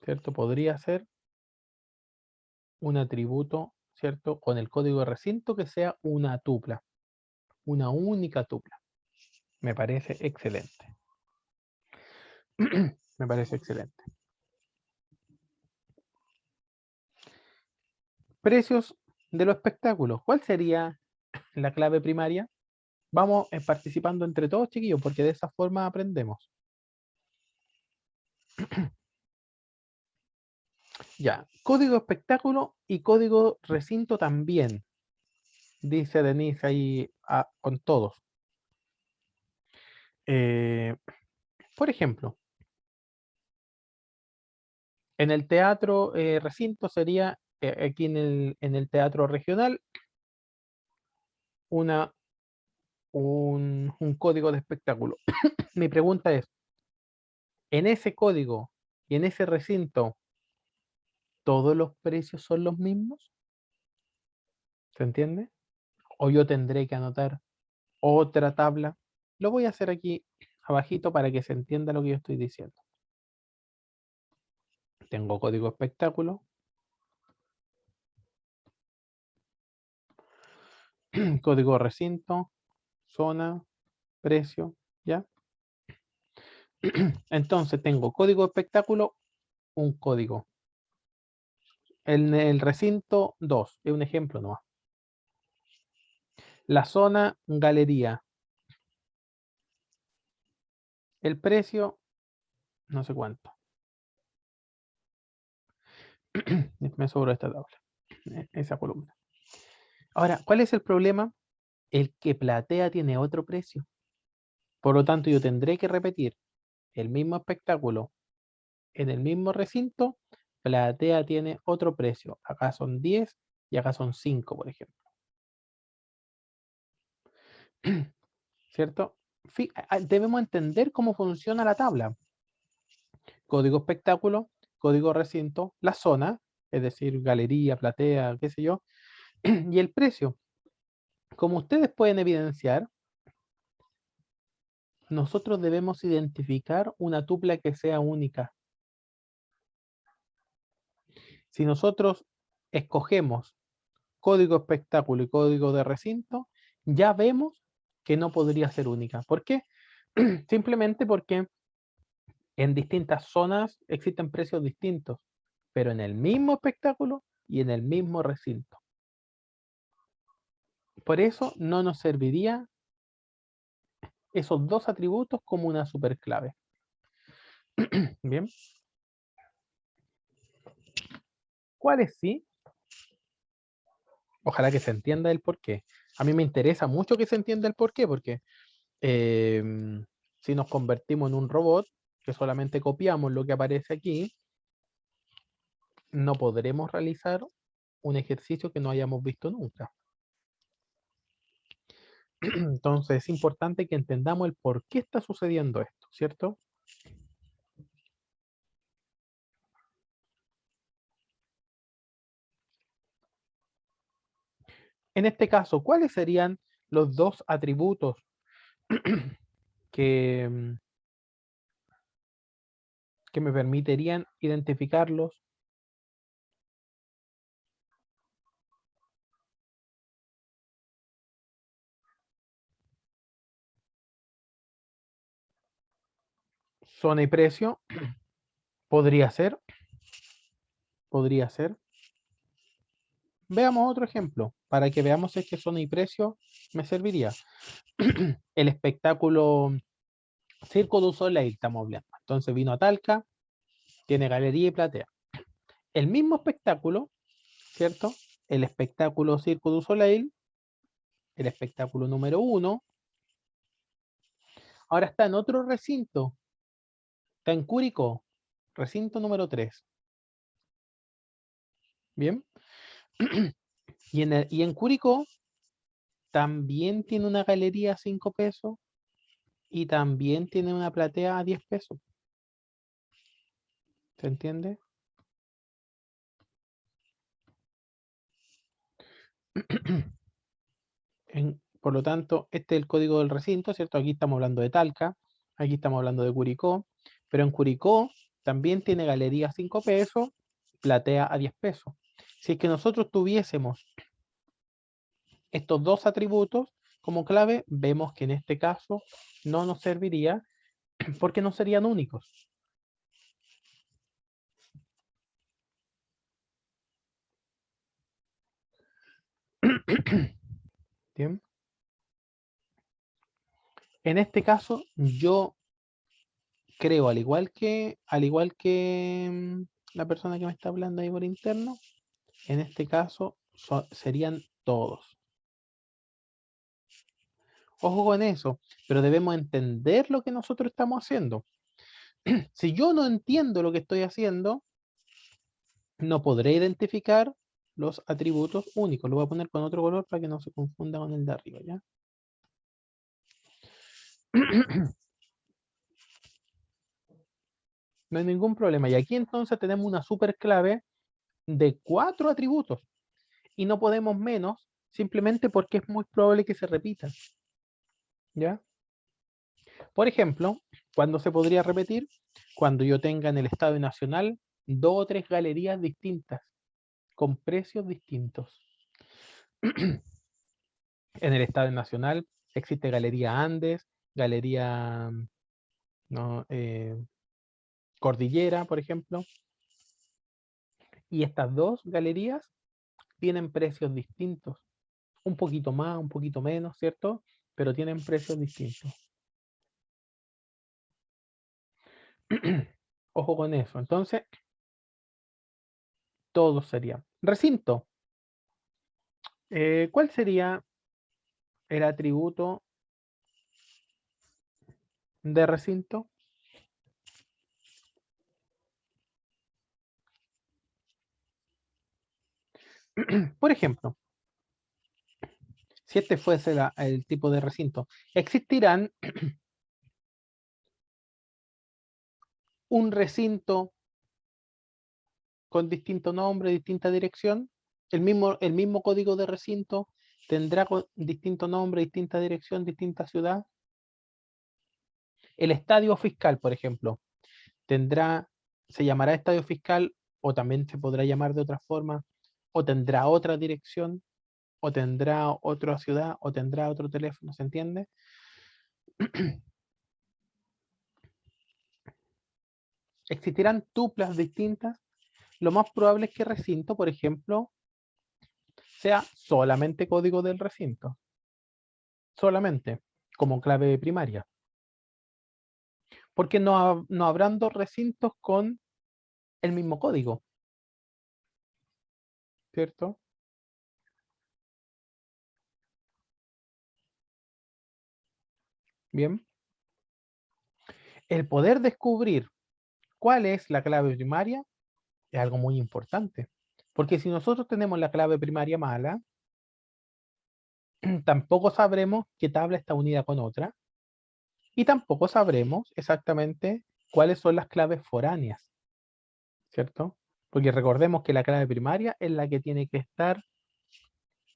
¿cierto? Podría ser un atributo, ¿cierto? Con el código de recinto que sea una tupla, una única tupla. Me parece excelente. Me parece excelente. Precios de los espectáculos. ¿Cuál sería la clave primaria? Vamos participando entre todos, chiquillos, porque de esa forma aprendemos. Ya, código espectáculo y código recinto también, dice Denise ahí con todos. Por ejemplo, en el teatro recinto sería, aquí en el teatro regional, un código de espectáculo. Mi pregunta es, ¿en ese código y en ese recinto todos los precios son los mismos? ¿Se entiende? ¿O yo tendré que anotar otra tabla? Lo voy a hacer aquí abajito para que se entienda lo que yo estoy diciendo. Tengo código espectáculo, código recinto, zona, precio, ¿ya? Entonces tengo código espectáculo, un código. En el recinto, 2, es un ejemplo nomás. La zona, galería. El precio, no sé cuánto. Me sobró esta tabla, esa columna. Ahora, ¿cuál es el problema? El que platea tiene otro precio. Por lo tanto, yo tendré que repetir el mismo espectáculo en el mismo recinto. Platea tiene otro precio. Acá son 10 y acá son 5, por ejemplo. ¿Cierto? Debemos entender cómo funciona la tabla. Código espectáculo, código recinto, la zona, es decir, galería, platea, qué sé yo, y el precio. Como ustedes pueden evidenciar, nosotros debemos identificar una tupla que sea única. Si nosotros escogemos código espectáculo y código de recinto, ya vemos que no podría ser única. ¿Por qué? Simplemente porque en distintas zonas existen precios distintos, pero en el mismo espectáculo y en el mismo recinto. Por eso no nos serviría esos dos atributos como una superclave. Bien. ¿Cuáles sí? Ojalá que se entienda el porqué. A mí me interesa mucho que se entienda el porqué, porque si nos convertimos en un robot, que solamente copiamos lo que aparece aquí, no podremos realizar un ejercicio que no hayamos visto nunca. Entonces es importante que entendamos el por qué está sucediendo esto, ¿cierto? En este caso, ¿cuáles serían los dos atributos que, que me permitirían identificarlos? Zona y precio, podría ser, podría ser. Veamos otro ejemplo, para que veamos si es que zona y precio me serviría. El espectáculo Circo du Soleil estamos hablando. Entonces vino a Talca, tiene galería y platea. El mismo espectáculo, ¿cierto? El espectáculo Circo du Soleil, el espectáculo número 1, ahora está en otro recinto, está en Curicó, recinto número 3. Bien. Y en Curicó también tiene una galería a 5 pesos y también tiene una platea a 10 pesos. ¿Se entiende? Por lo tanto, este es el código del recinto, ¿cierto? Aquí estamos hablando de Talca, aquí estamos hablando de Curicó, pero en Curicó también tiene galería a 5 pesos, platea a 10 pesos. Si es que nosotros tuviésemos estos dos atributos como clave, vemos que en este caso no nos serviría porque no serían únicos. Bien. En este caso, yo creo, al igual que la persona que me está hablando ahí por interno, en este caso serían todos. Ojo con eso, pero debemos entender lo que nosotros estamos haciendo. Si yo no entiendo lo que estoy haciendo, no podré identificar los atributos únicos. Lo voy a poner con otro color para que no se confunda con el de arriba, ¿ya? No hay ningún problema. Y aquí entonces tenemos una super clave de 4 atributos. Y no podemos menos simplemente porque es muy probable que se repita. ¿Ya? Por ejemplo, ¿cuándo se podría repetir? Cuando yo tenga en el Estadio Nacional 2 o 3 galerías distintas, con precios distintos. En el Estadio Nacional existe Galería Andes, Galería ¿no? Cordillera, por ejemplo. Y estas dos galerías tienen precios distintos. Un poquito más, un poquito menos, ¿cierto? Pero tienen precios distintos. Ojo con eso. Entonces, todo sería. Recinto. ¿Cuál sería el atributo de recinto? Por ejemplo, si este fuese el tipo de recinto, existirán un recinto con distinto nombre, distinta dirección. El mismo código de recinto tendrá distinto nombre, distinta dirección, distinta ciudad. El estadio fiscal, por ejemplo, se llamará estadio fiscal o también se podrá llamar de otra forma, o tendrá otra dirección, o tendrá otra ciudad, o tendrá otro teléfono, ¿se entiende? Existirán tuplas distintas. Lo más probable es que recinto, por ejemplo, sea solamente código del recinto. Solamente, como clave primaria. Porque no habrán dos recintos con el mismo código. ¿Cierto? Bien. El poder descubrir cuál es la clave primaria es algo muy importante. Porque si nosotros tenemos la clave primaria mala, tampoco sabremos qué tabla está unida con otra. Y tampoco sabremos exactamente cuáles son las claves foráneas. ¿Cierto? Porque recordemos que la clave primaria es la que tiene que estar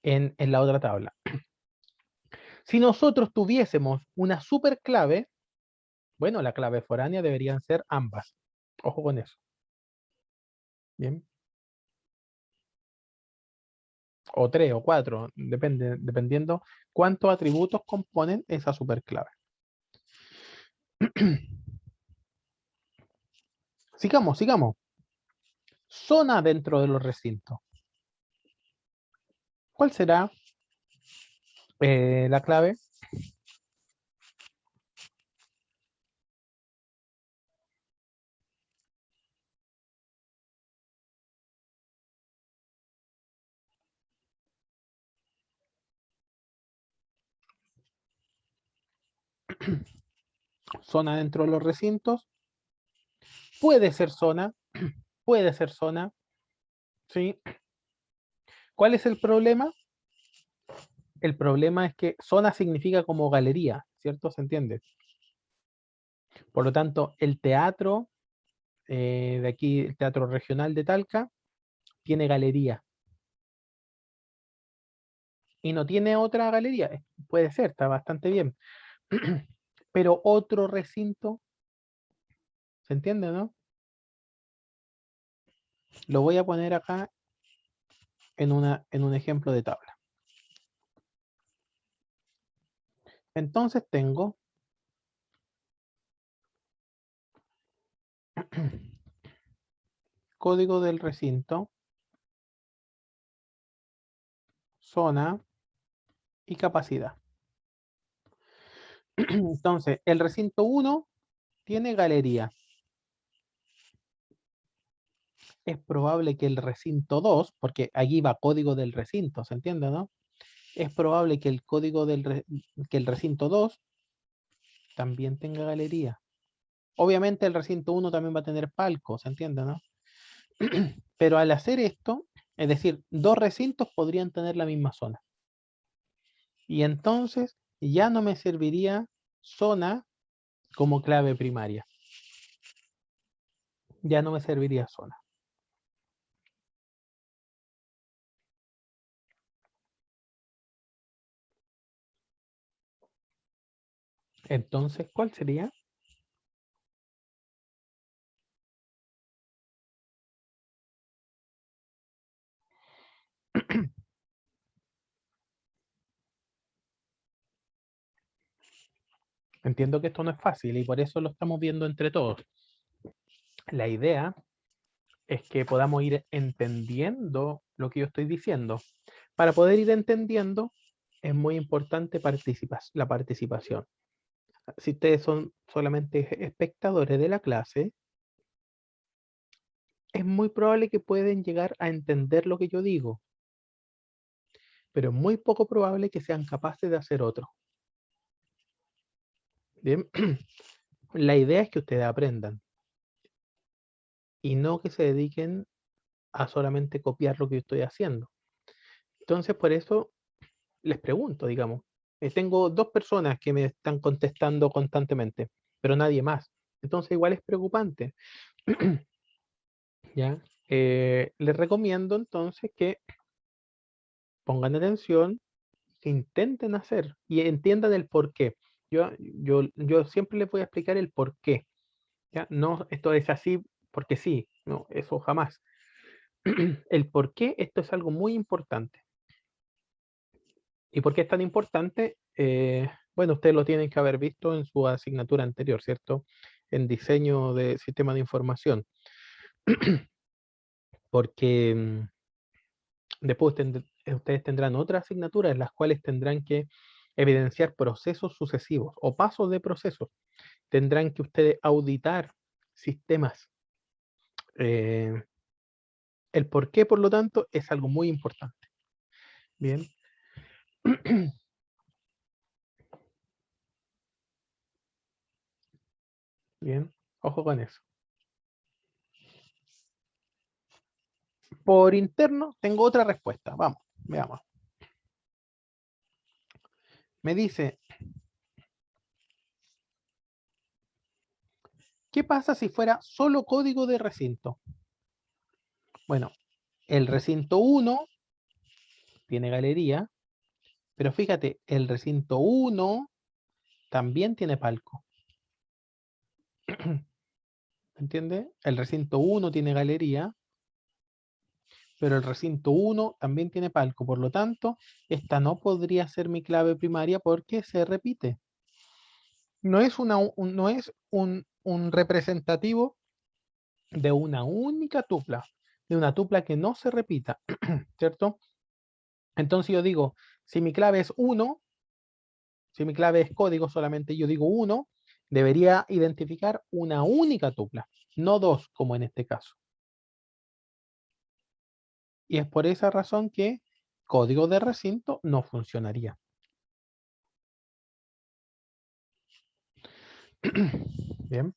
en la otra tabla. Si nosotros tuviésemos una super clave, bueno, la clave foránea deberían ser ambas. Ojo con eso. Bien. O 3 o 4, dependiendo cuántos atributos componen esa superclave. Sigamos. Zona dentro de los recintos. ¿Cuál será la clave? zona dentro de los recintos, puede ser zona, puede ser zona, ¿sí? ¿Cuál es el problema? El problema es que zona significa como galería, ¿cierto? ¿Se entiende? Por lo tanto, el teatro de aquí, el Teatro Regional de Talca, tiene galería. Y no tiene otra galería. Puede ser, está bastante bien. Pero otro recinto, ¿se entiende, no? Lo voy a poner acá en un ejemplo de tabla. Entonces tengo código del recinto, zona y capacidad. Entonces, el recinto 1 tiene galería. Es probable que el recinto 2, porque allí va código del recinto, ¿se entiende, no? Es probable que el código que el recinto 2 también tenga galería. Obviamente el recinto 1 también va a tener palco, ¿se entiende, no? Pero al hacer esto, es decir, dos recintos podrían tener la misma zona. Y entonces ya no me serviría zona como clave primaria. Ya no me serviría zona. Entonces, ¿cuál sería? Entiendo que esto no es fácil y por eso lo estamos viendo entre todos. La idea es que podamos ir entendiendo lo que yo estoy diciendo. Para poder ir entendiendo, es muy importante la participación. Si ustedes son solamente espectadores de la clase, es muy probable que pueden llegar a entender lo que yo digo, pero es muy poco probable que sean capaces de hacer otro. Bien, la idea es que ustedes aprendan y no que se dediquen a solamente copiar lo que yo estoy haciendo. Entonces, por eso les pregunto, digamos, tengo dos personas que me están contestando constantemente, pero nadie más. Entonces, igual es preocupante. ¿Ya? Les recomiendo entonces que pongan atención, que intenten hacer y entiendan el por qué. Yo siempre les voy a explicar el por qué. ¿Ya? No, esto es así porque sí, no, eso jamás. El por qué esto es algo muy importante. ¿Y por qué es tan importante? Bueno, ustedes lo tienen que haber visto en su asignatura anterior, ¿cierto? En diseño de sistema de información. Porque después ustedes tendrán otras asignaturas en las cuales tendrán que evidenciar procesos sucesivos o pasos de procesos. Tendrán que ustedes auditar sistemas. El por qué, por lo tanto, es algo muy importante. Bien. Bien. Ojo con eso. Por interno tengo otra respuesta. Vamos, veamos. Me dice, ¿qué pasa si fuera solo código de recinto? Bueno, el recinto 1 tiene galería, pero fíjate, el recinto 1 también tiene palco. ¿Entiendes? El recinto 1 tiene galería, pero el recinto 1 también tiene palco. Por lo tanto, esta no podría ser mi clave primaria porque se repite. No es, no es un representativo de una única tupla, de una tupla que no se repita, ¿cierto? Entonces yo digo, si mi clave es 1, si mi clave es código solamente, yo digo 1, debería identificar una única tupla, no dos como en este caso. Y es por esa razón que código de recinto no funcionaría. Bien.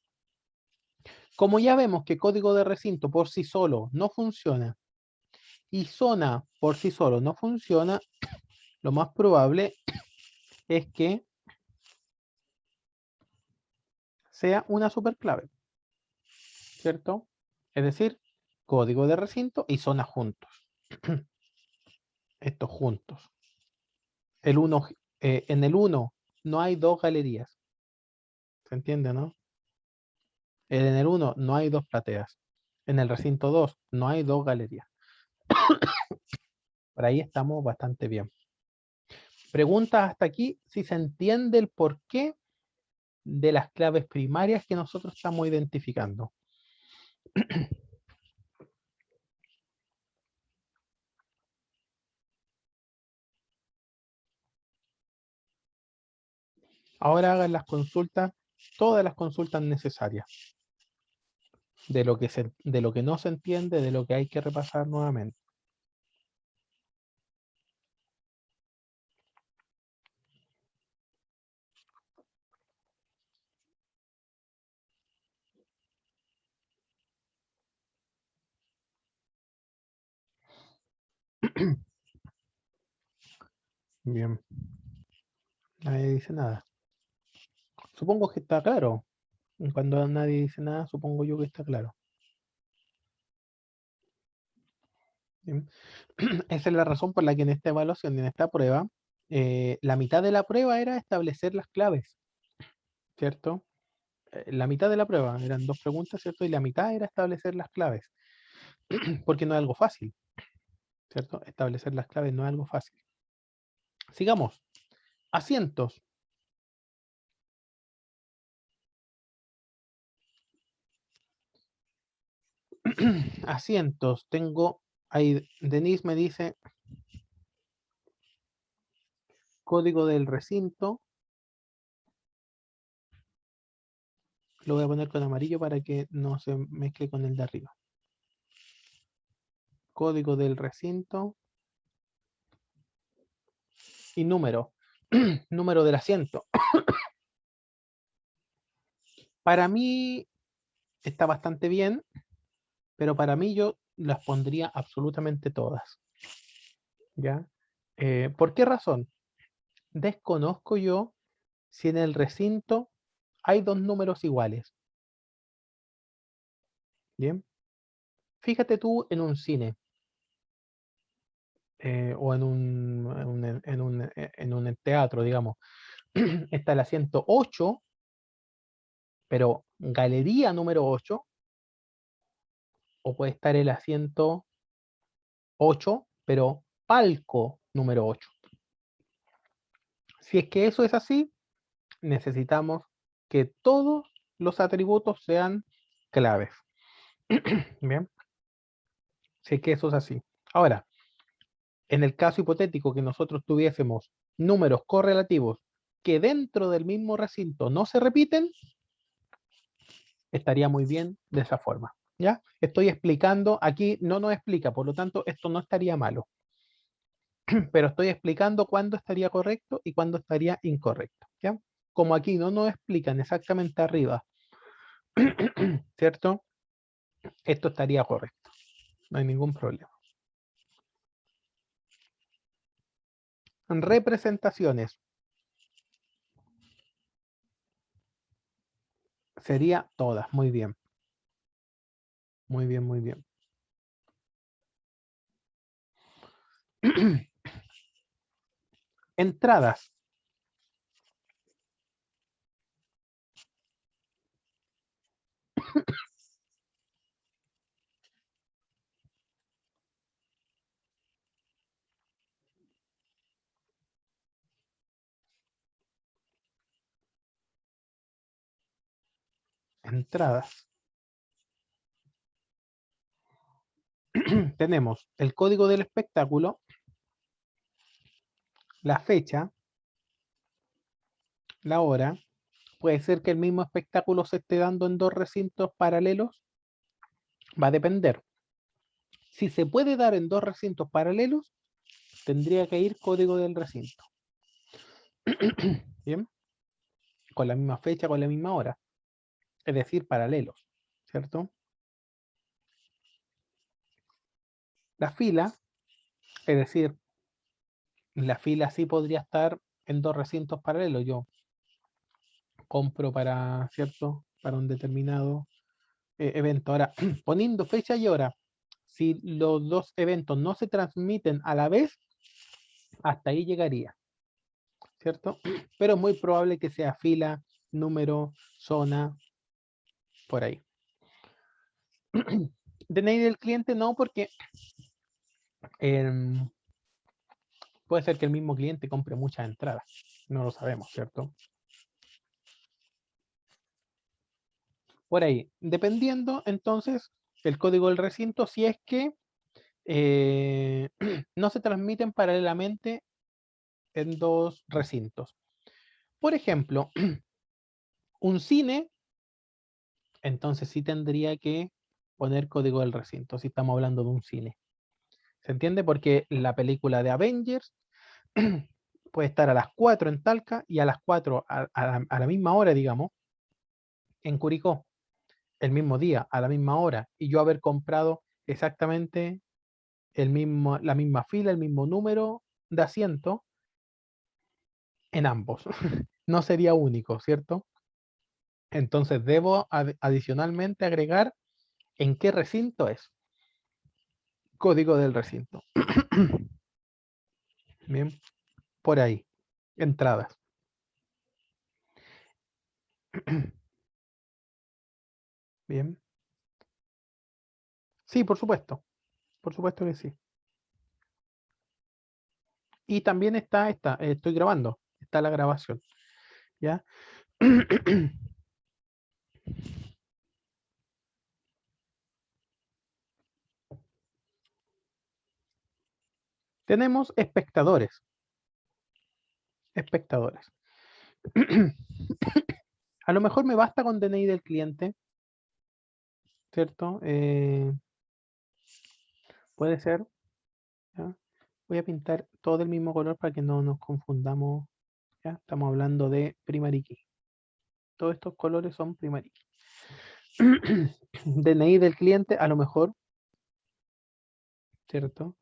Como ya vemos que código de recinto por sí solo no funciona y zona por sí solo no funciona, lo más probable es que sea una superclave, ¿cierto? Es decir, código de recinto y zona juntos. Estos juntos. En el 1 no hay dos galerías. ¿Se entiende, no? En el 1 no hay dos plateas. En el recinto 2 no hay dos galerías. Por ahí estamos bastante bien. Pregunta hasta aquí si se entiende el porqué de las claves primarias que nosotros estamos identificando. Ahora hagan las consultas, todas las consultas necesarias. De lo que no se entiende, de lo que hay que repasar nuevamente. Bien. Nadie dice nada. Supongo que está claro. Cuando nadie dice nada, supongo yo que está claro. Bien. Esa es la razón por la que en esta evaluación, en esta prueba, la mitad de la prueba era establecer las claves, ¿cierto? La mitad de la prueba eran 2 preguntas, ¿cierto? Y la mitad era establecer las claves, porque no es algo fácil, ¿cierto? Establecer las claves no es algo fácil. Sigamos. Asientos. Asientos. Tengo, ahí Denise me dice, código del recinto. Lo voy a poner con amarillo para que no se mezcle con el de arriba. Código del recinto. Y número. Número del asiento. Para mí está bastante bien, pero para mí yo las pondría absolutamente todas. ¿Ya? ¿Por qué razón? Desconozco yo si en el recinto hay 2 números iguales. Bien. Fíjate tú en un cine o en un teatro, digamos. Está el asiento 8, pero galería número 8, o puede estar el asiento 8, pero palco número 8. Si es que eso es así, necesitamos que todos los atributos sean claves. Bien, si es que eso es así. Ahora, en el caso hipotético que nosotros tuviésemos números correlativos que dentro del mismo recinto no se repiten, estaría muy bien de esa forma. ¿Ya? Estoy explicando, aquí no nos explica, por lo tanto, esto no estaría malo. Pero estoy explicando cuándo estaría correcto y cuándo estaría incorrecto. ¿Ya? Como aquí no nos explican exactamente arriba, ¿cierto? Esto estaría correcto. No hay ningún problema. Representaciones. Sería todas. Muy bien. Muy bien, muy bien. Entradas. Entradas. Tenemos el código del espectáculo, la fecha, la hora. Puede ser que el mismo espectáculo se esté dando en 2 recintos paralelos. Va a depender. Si se puede dar en 2 recintos paralelos, tendría que ir código del recinto. Bien. con la misma fecha, con la misma hora. Es decir, paralelos, ¿cierto? La fila, es decir, la fila sí podría estar en dos recintos paralelos. Yo compro para, ¿cierto? Para un determinado evento. Ahora, poniendo fecha y hora, si los dos eventos no se transmiten a la vez, hasta ahí llegaría, ¿cierto? Pero es muy probable que sea fila, número, zona, por ahí. DNI del cliente no, porque puede ser que el mismo cliente compre muchas entradas. No lo sabemos, ¿cierto? Por ahí, dependiendo entonces el código del recinto, si es que no se transmiten paralelamente en dos recintos. Por ejemplo, un cine, entonces sí tendría que poner código del recinto, si estamos hablando de un cine. ¿Se entiende? Porque la película de Avengers puede estar a las 4 en Talca y a las 4 a la misma hora, digamos, en Curicó, el mismo día, a la misma hora, y yo haber comprado exactamente la misma fila, el mismo número de asiento en ambos. No sería único, ¿cierto? Entonces debo adicionalmente agregar en qué recinto es. Código del recinto. Bien, por ahí. Entradas. Bien. Sí, por supuesto. Por supuesto que sí. Y también estoy grabando. Está la grabación. ¿Ya? Tenemos espectadores. Espectadores. A lo mejor me basta con DNI del cliente, ¿cierto? Puede ser. ¿Ya? Voy a pintar todo del mismo color para que no nos confundamos. ¿Ya? Estamos hablando de primary key. Todos estos colores son primary key. DNI del cliente, a lo mejor, ¿cierto?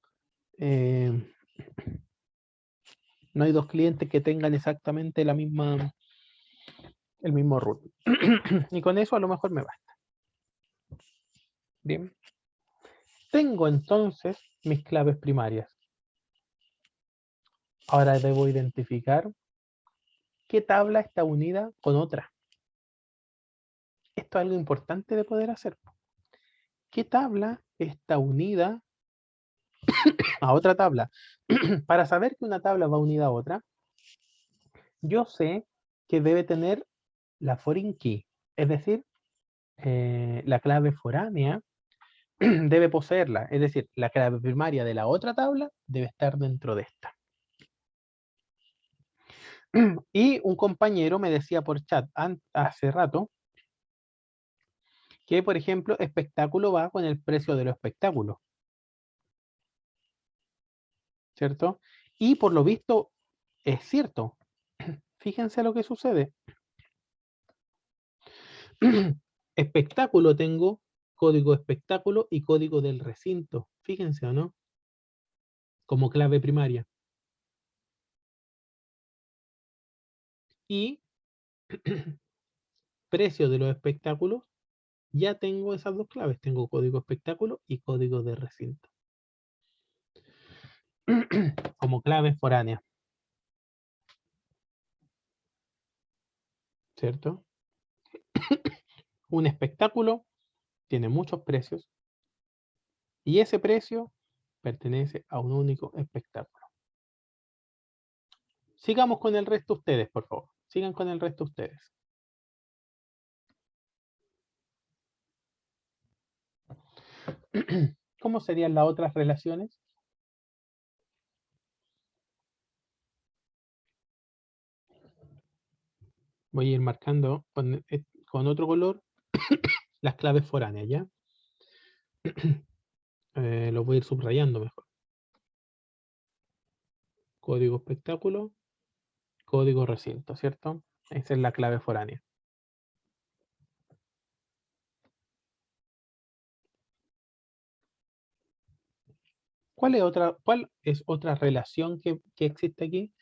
No hay dos clientes que tengan exactamente el mismo root. Y con eso a lo mejor me basta. Bien. Tengo entonces mis claves primarias. Ahora debo identificar qué tabla está unida con otra. Esto es algo importante de poder hacer. ¿Qué tabla está unida a otra tabla? Para saber que una tabla va unida a otra, yo sé que debe tener la foreign key, es decir, la clave foránea debe poseerla, es decir, la clave primaria de la otra tabla debe estar dentro de esta. Y un compañero me decía por chat hace rato que, por ejemplo, espectáculo va con el precio de los espectáculos, ¿cierto? Y por lo visto es cierto. Fíjense lo que sucede. Espectáculo tengo código espectáculo y código del recinto. Fíjense, ¿o no? Como clave primaria. Y precio de los espectáculos, ya tengo esas dos claves. Tengo código espectáculo y código de recinto. Como claves foráneas. ¿Cierto? Un espectáculo tiene muchos precios y ese precio pertenece a un único espectáculo. Sigamos con el resto ustedes, por favor. Sigan con el resto ustedes. ¿Cómo serían las otras relaciones? Voy a ir marcando con otro color las claves foráneas, ¿ya? Lo voy a ir subrayando mejor. Código espectáculo, código recinto, ¿cierto? Esa es la clave foránea. ¿Cuál es otra relación que existe aquí?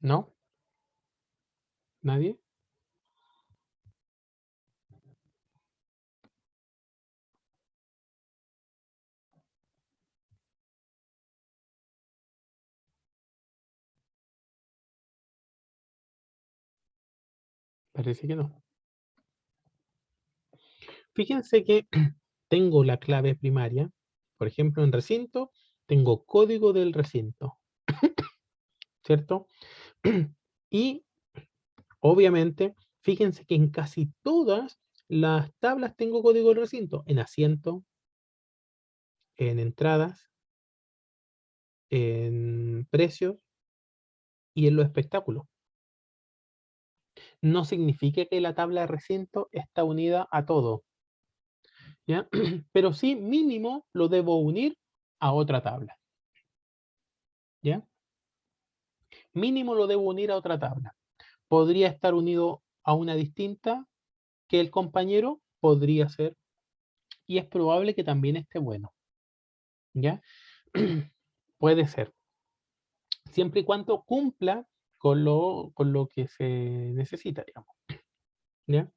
¿No? ¿Nadie? Parece que no. Fíjense que tengo la clave primaria. Por ejemplo, en recinto, tengo código del recinto, ¿cierto? Y obviamente, fíjense que en casi todas las tablas tengo código del recinto. En asiento, en entradas, en precios y en los espectáculos. No significa que la tabla de recinto está unida a todo, ¿ya? Pero sí mínimo lo debo unir a otra tabla, ¿ya? Mínimo lo debo unir a otra tabla. Podría estar unido a una distinta que el compañero, podría ser, y es probable que también esté bueno, ¿ya? Puede ser, siempre y cuando cumpla con lo que se necesita, digamos, ¿ya?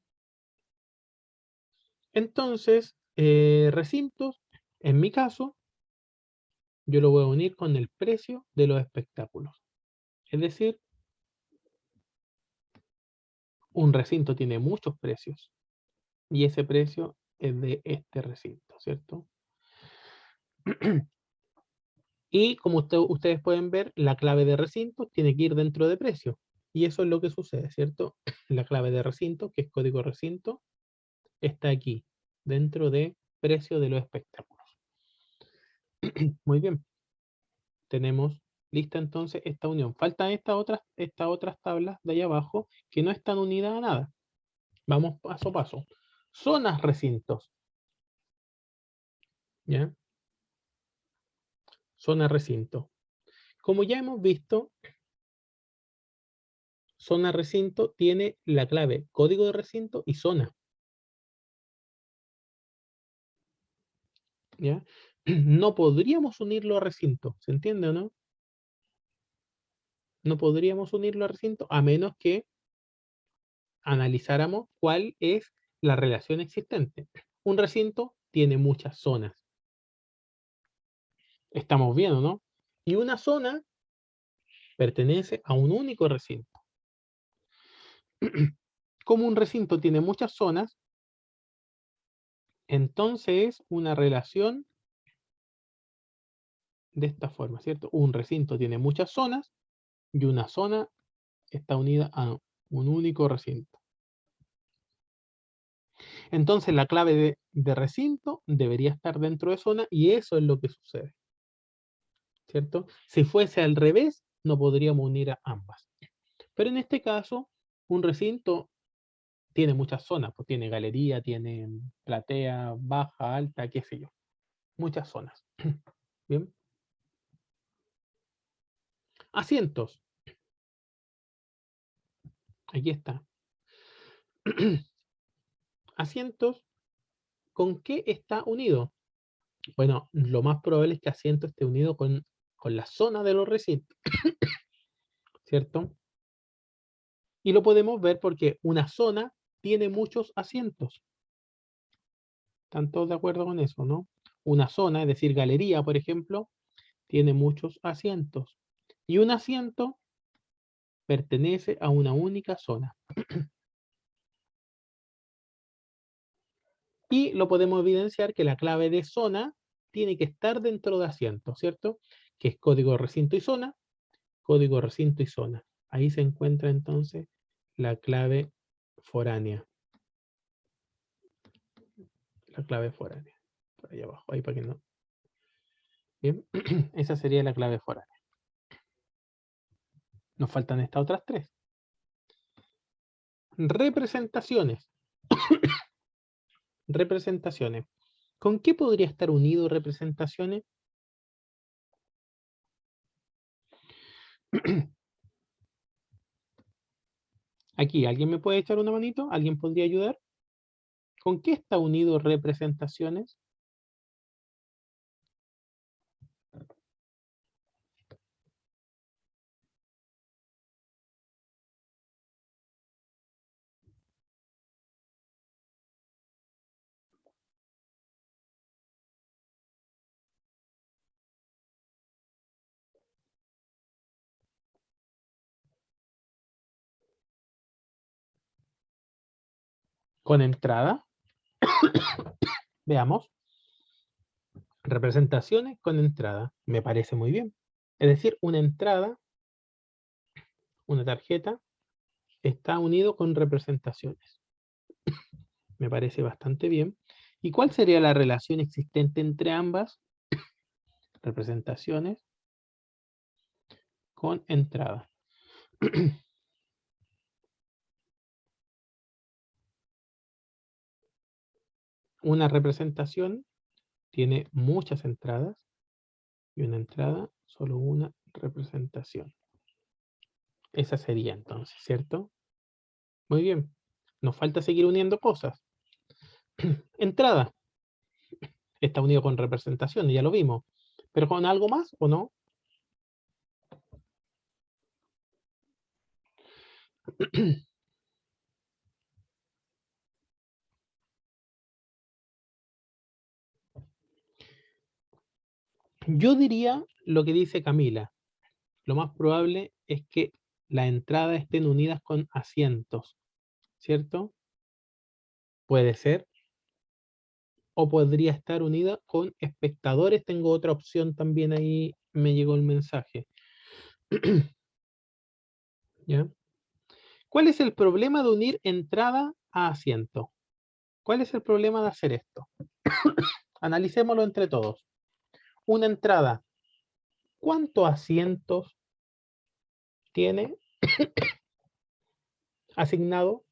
Entonces, recintos, en mi caso, yo lo voy a unir con el precio de los espectáculos. Es decir, un recinto tiene muchos precios y ese precio es de este recinto, ¿cierto? Y como ustedes pueden ver, la clave de recinto tiene que ir dentro de precio. Y eso es lo que sucede, ¿cierto? La clave de recinto, que es código recinto, está aquí, dentro de precio de los espectáculos. Muy bien. Tenemos lista entonces esta unión. Faltan estas otras tablas de ahí abajo que no están unidas a nada. Vamos paso a paso. Zonas recintos. ¿Ya? Zona recinto. Como ya hemos visto, zona recinto tiene la clave código de recinto y zona. ¿Ya? No podríamos unirlo a recinto, ¿se entiende o no? No podríamos unirlo a recinto a menos que analizáramos cuál es la relación existente. Un recinto tiene muchas zonas. Estamos viendo, ¿no? Y una zona pertenece a un único recinto. Como un recinto tiene muchas zonas, entonces es una relación de esta forma, ¿cierto? Un recinto tiene muchas zonas y una zona está unida a un único recinto. Entonces la clave de recinto debería estar dentro de zona y eso es lo que sucede, ¿cierto? Si fuese al revés, no podríamos unir a ambas. Pero en este caso, un recinto tiene muchas zonas, pues tiene galería, tiene platea, baja, alta, qué sé yo. Muchas zonas. Bien. Asientos. Aquí está. Asientos, ¿con qué está unido? Bueno, lo más probable es que asiento esté unido con la zona de los recintos, ¿cierto? Y lo podemos ver porque una zona tiene muchos asientos. ¿Están todos de acuerdo con eso, no? Una zona, es decir, galería, por ejemplo, tiene muchos asientos. Y un asiento pertenece a una única zona. Y lo podemos evidenciar que la clave de zona tiene que estar dentro de asiento, ¿cierto? Que es código recinto y zona, código recinto y zona. Ahí se encuentra entonces la clave foránea. La clave foránea. Por ahí abajo, ahí para que no. Bien, esa sería la clave foránea. Nos faltan estas otras tres. Representaciones. Representaciones. ¿Con qué podría estar unido representaciones? Aquí, ¿alguien me puede echar una manito? ¿Alguien podría ayudar? ¿Con qué está unido representaciones? Con entrada. Veamos. Representaciones con entrada. Me parece muy bien. Es decir, una entrada, una tarjeta, está unido con representaciones. Me parece bastante bien. ¿Y cuál sería la relación existente entre ambas? Representaciones con entrada. Una representación tiene muchas entradas y una entrada, solo una representación. Esa sería entonces, ¿cierto? Muy bien. Nos falta seguir uniendo cosas. Entrada está unido con representación, ya lo vimos. ¿Pero con algo más o no? Yo diría lo que dice Camila. Lo más probable es que las entradas estén unidas con asientos, ¿cierto? Puede ser. O podría estar unida con espectadores. Tengo otra opción también ahí, me llegó el mensaje. ¿Ya? ¿Cuál es el problema de unir entrada a asiento? ¿Cuál es el problema de hacer esto? Analicémoslo entre todos. Una entrada, ¿cuántos asientos tiene asignado?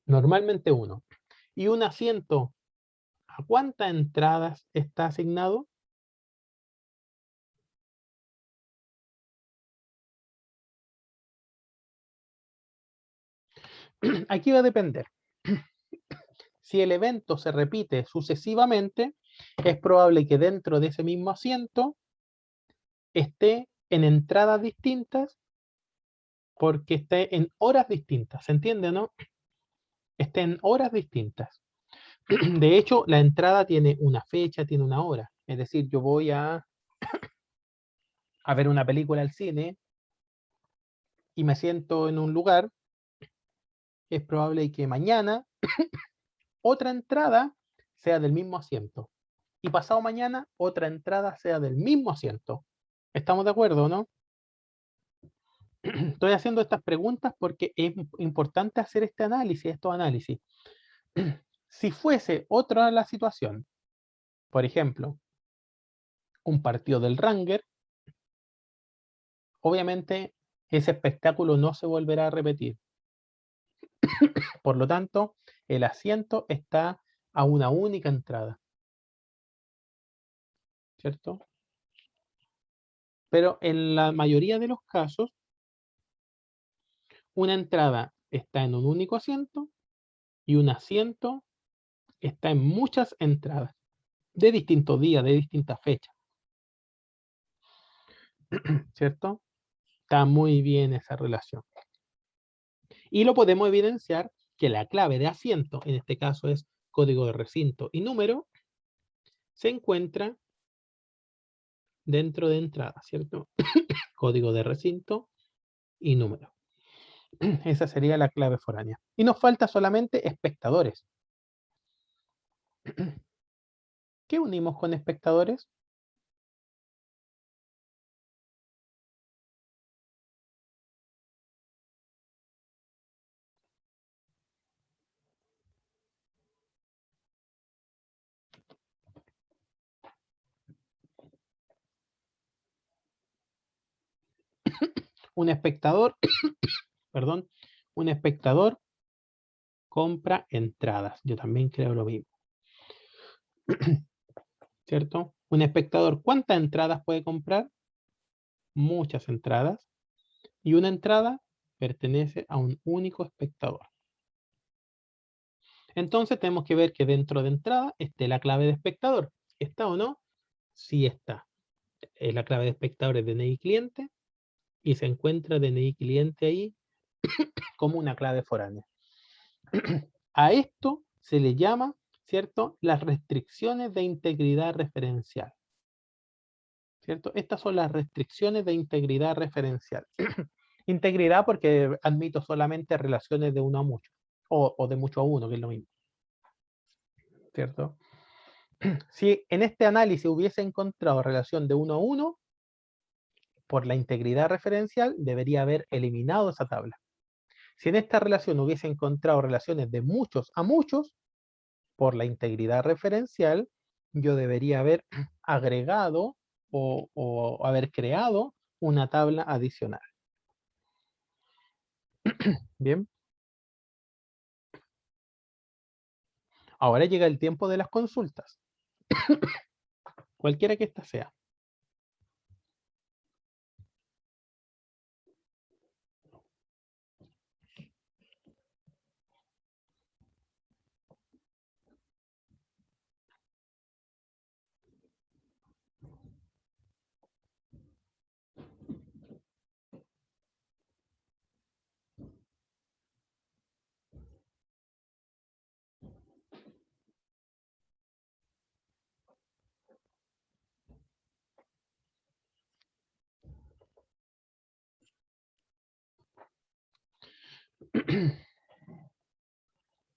Normalmente uno. ¿Y un asiento, a cuántas entradas está asignado? Aquí va a depender. Si el evento se repite sucesivamente, es probable que dentro de ese mismo asiento esté en entradas distintas porque esté en horas distintas. ¿Se entiende, no? Esté en horas distintas. De hecho, la entrada tiene una fecha, tiene una hora. Es decir, yo voy a ver una película al cine y me siento en un lugar, es probable que mañana otra entrada sea del mismo asiento. Y pasado mañana otra entrada sea del mismo asiento. ¿Estamos de acuerdo, no? Estoy haciendo estas preguntas porque es importante hacer este análisis, estos análisis. Si fuese otra la situación, por ejemplo, un partido del Ranger, obviamente ese espectáculo no se volverá a repetir. Por lo tanto, el asiento está a una única entrada. ¿Cierto? Pero en la mayoría de los casos, una entrada está en un único asiento y un asiento está en muchas entradas de distintos días, de distintas fechas. ¿Cierto? Está muy bien esa relación. Y lo podemos evidenciar que la clave de asiento, en este caso es código de recinto y número, se encuentra dentro de entrada, ¿cierto? Código de recinto y número. Esa sería la clave foránea. Y nos falta solamente espectadores. ¿Qué unimos con espectadores? Un espectador, perdón, un espectador compra entradas. Yo también creo lo mismo. ¿Cierto? Un espectador, ¿cuántas entradas puede comprar? Muchas entradas. Y una entrada pertenece a un único espectador. Entonces tenemos que ver que dentro de entrada esté la clave de espectador. ¿Está o no? Sí está. La clave de espectador es DNI cliente y se encuentra DNI cliente ahí como una clave foránea. A esto se le llama, ¿cierto?, las restricciones de integridad referencial. ¿Cierto? Estas son las restricciones de integridad referencial. Integridad porque admito solamente relaciones de uno a mucho, o de mucho a uno, que es lo mismo. ¿Cierto? Si en este análisis hubiese encontrado relación de uno a uno, por la integridad referencial debería haber eliminado esa tabla. Si en esta relación hubiese encontrado relaciones de muchos a muchos, por la integridad referencial, yo debería haber agregado o haber creado una tabla adicional. Bien. Ahora llega el tiempo de las consultas. Cualquiera que ésta sea.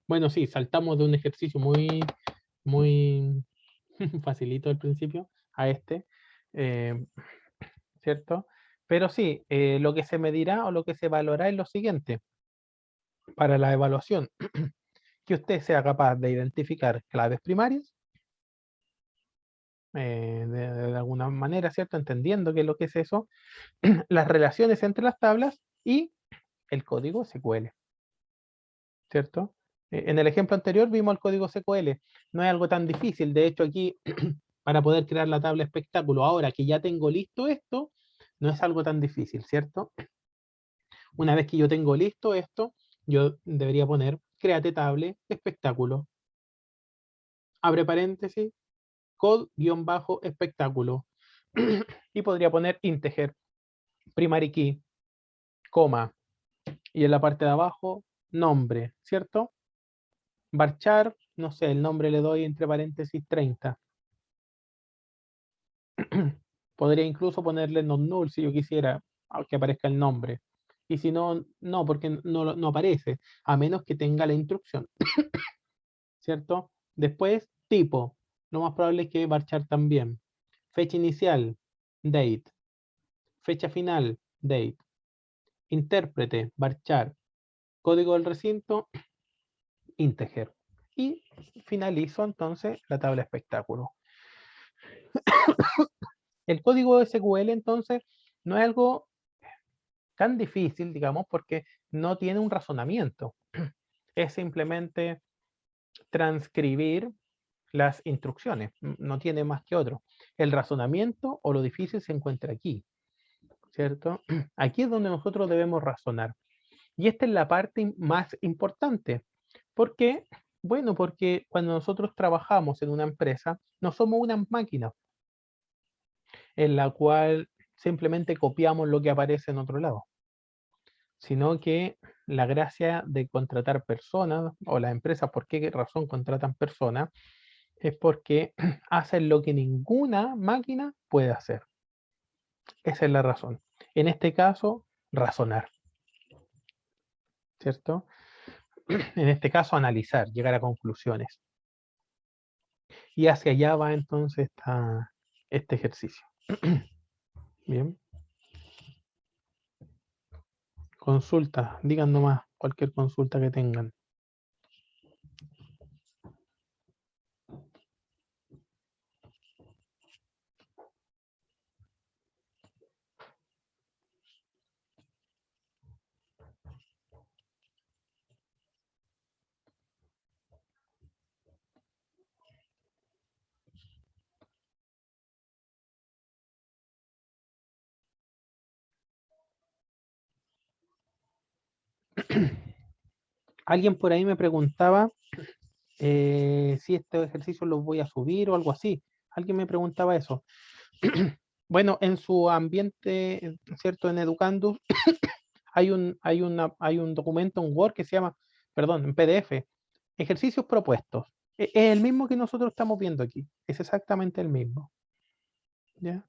Bueno, sí, saltamos de un ejercicio muy facilito al principio a este, eh, ¿cierto? Pero sí, lo que se medirá o lo que se valorará es lo siguiente. Para la evaluación, que usted sea capaz de identificar claves primarias, de alguna manera, ¿cierto? Entendiendo qué es lo que es eso, las relaciones entre las tablas y el código SQL, ¿cierto? En el ejemplo anterior vimos el código SQL, no es algo tan difícil, de hecho aquí, para poder crear la tabla espectáculo, ahora que ya tengo listo esto, no es algo tan difícil, ¿cierto? Una vez que yo tengo listo esto, yo debería poner créate table espectáculo, abre paréntesis, code-espectáculo, y podría poner integer, primary key, coma, y en la parte de abajo, nombre, ¿cierto? Varchar, no sé, el nombre le doy entre paréntesis 30. Podría incluso ponerle not null si yo quisiera que aparezca el nombre. Y si no, no, porque no aparece, a menos que tenga la instrucción, ¿cierto? Después, tipo. Lo más probable es que varchar también. Fecha inicial, date. Fecha final, date. Intérprete, varchar. Código del recinto, integer. Y finalizo entonces la tabla espectáculo. El código SQL entonces no es algo tan difícil, digamos, porque no tiene un razonamiento. Es simplemente transcribir las instrucciones, no tiene más que otro. El razonamiento o lo difícil se encuentra aquí, ¿cierto? Aquí es donde nosotros debemos razonar. Y esta es la parte más importante. ¿Por qué? Bueno, porque cuando nosotros trabajamos en una empresa, no somos una máquina en la cual simplemente copiamos lo que aparece en otro lado, sino que la gracia de contratar personas o las empresas, ¿por qué razón contratan personas? Es porque hacen lo que ninguna máquina puede hacer. Esa es la razón. En este caso, razonar, ¿cierto? En este caso, analizar, llegar a conclusiones. Y hacia allá va entonces este ejercicio. Bien. Consulta, digan nomás cualquier consulta que tengan. Alguien por ahí me preguntaba si estos ejercicios los voy a subir o algo así. Alguien me preguntaba eso. Bueno, en su ambiente, ¿cierto? En Educandus hay un documento, un Word que se llama, perdón, en PDF, ejercicios propuestos. Es el mismo que nosotros estamos viendo aquí. Es exactamente el mismo. ¿Ya?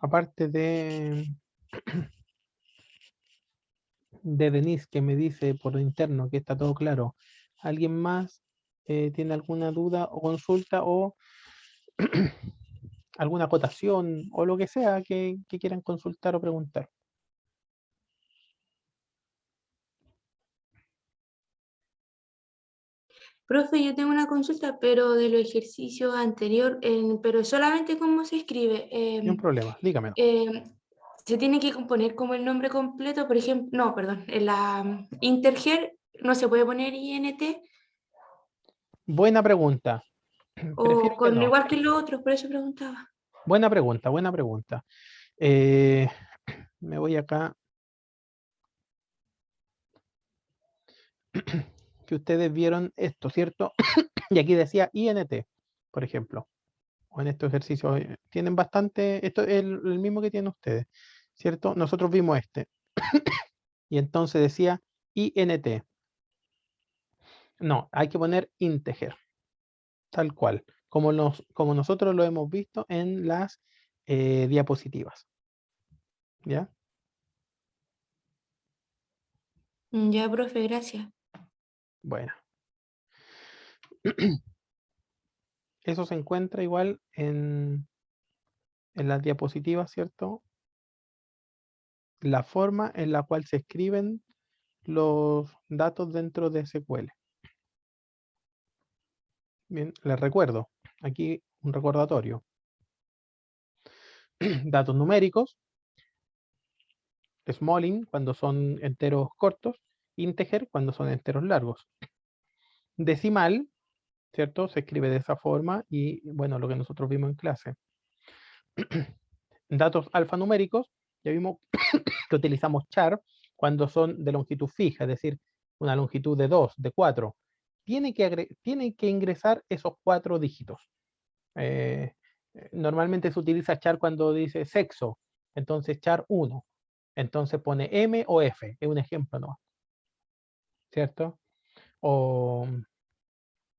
Aparte de Denise, que me dice por interno que está todo claro, ¿alguien más tiene alguna duda o consulta o alguna acotación o lo que sea que quieran consultar o preguntar? Profe, yo tengo una consulta, pero de los ejercicios anterior, pero solamente cómo se escribe. Ni un problema, dígamelo. Se tiene que componer como el nombre completo, por ejemplo, no, perdón, en la Interger no se puede poner INT Buena pregunta. Prefiero o que con no. igual que los otros, por eso preguntaba. Buena pregunta, buena pregunta. Eh, me voy acá. Que ustedes vieron esto, ¿cierto? Y aquí decía INT, por ejemplo. O en estos ejercicios tienen bastante, esto es el mismo que tienen ustedes, ¿cierto? Nosotros vimos este. Y entonces decía INT. No, hay que poner integer, tal cual, como nosotros lo hemos visto en las diapositivas. ¿Ya? Ya, profe, gracias. Bueno, eso se encuentra igual en las diapositivas, ¿cierto? La forma en la cual se escriben los datos dentro de SQL. Bien, les recuerdo, aquí un recordatorio. Datos numéricos, Smalling cuando son enteros cortos, integer cuando son enteros largos. Decimal, ¿cierto? Se escribe de esa forma y bueno, lo que nosotros vimos en clase. Datos alfanuméricos, ya vimos que utilizamos char cuando son de longitud fija, es decir, una longitud de 2, de 4. Tiene que ingresar esos 4 dígitos. Normalmente se utiliza char cuando dice sexo, entonces char 1. Entonces pone M o F, es un ejemplo, ¿no? ¿Cierto? O,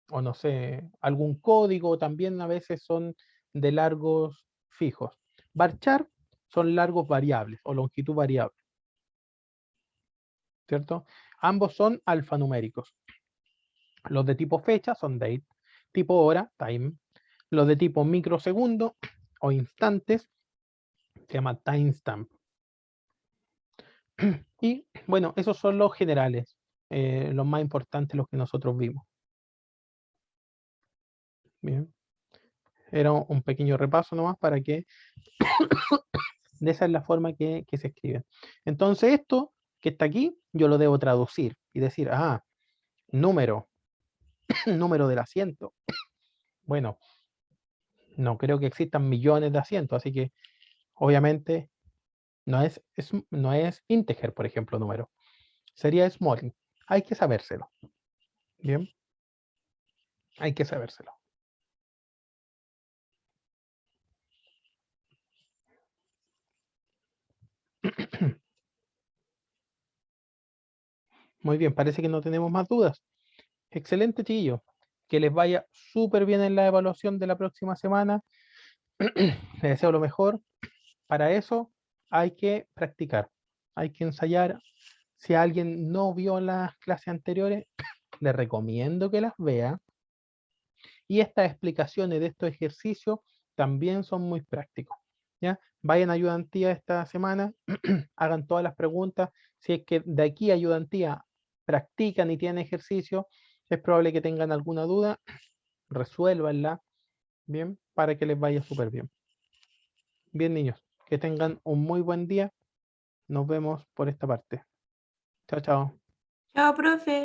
o no sé, algún código también a veces son de largos fijos. Varchar son largos variables o longitud variable, ¿cierto? Ambos son alfanuméricos. Los de tipo fecha son date, tipo hora, time. Los de tipo microsegundo o instantes se llama timestamp. Y bueno, esos son los generales, los más importantes, los que nosotros vimos. Bien, era un pequeño repaso nomás para que de esa es la forma que se escribe. Entonces esto que está aquí, yo lo debo traducir y decir, número, número del asiento. Bueno, no creo que existan millones de asientos, así que obviamente no es integer, por ejemplo, número. Sería small. Hay que sabérselo. Bien, hay que sabérselo. Muy bien, parece que no tenemos más dudas. Excelente, chiquillos. Que les vaya súper bien en la evaluación de la próxima semana. Les deseo lo mejor. Para eso hay que practicar, hay que ensayar. Si alguien no vio las clases anteriores, les recomiendo que las vea. Y estas explicaciones de estos ejercicios también son muy prácticos. ¿Ya? Vayan a ayudantía esta semana, hagan todas las preguntas. Si es que de aquí a ayudantía practican y tienen ejercicio, es probable que tengan alguna duda, resuélvanla, bien, para que les vaya súper bien. Bien, niños, que tengan un muy buen día. Nos vemos por esta parte. Chao, chao. Chao, profe.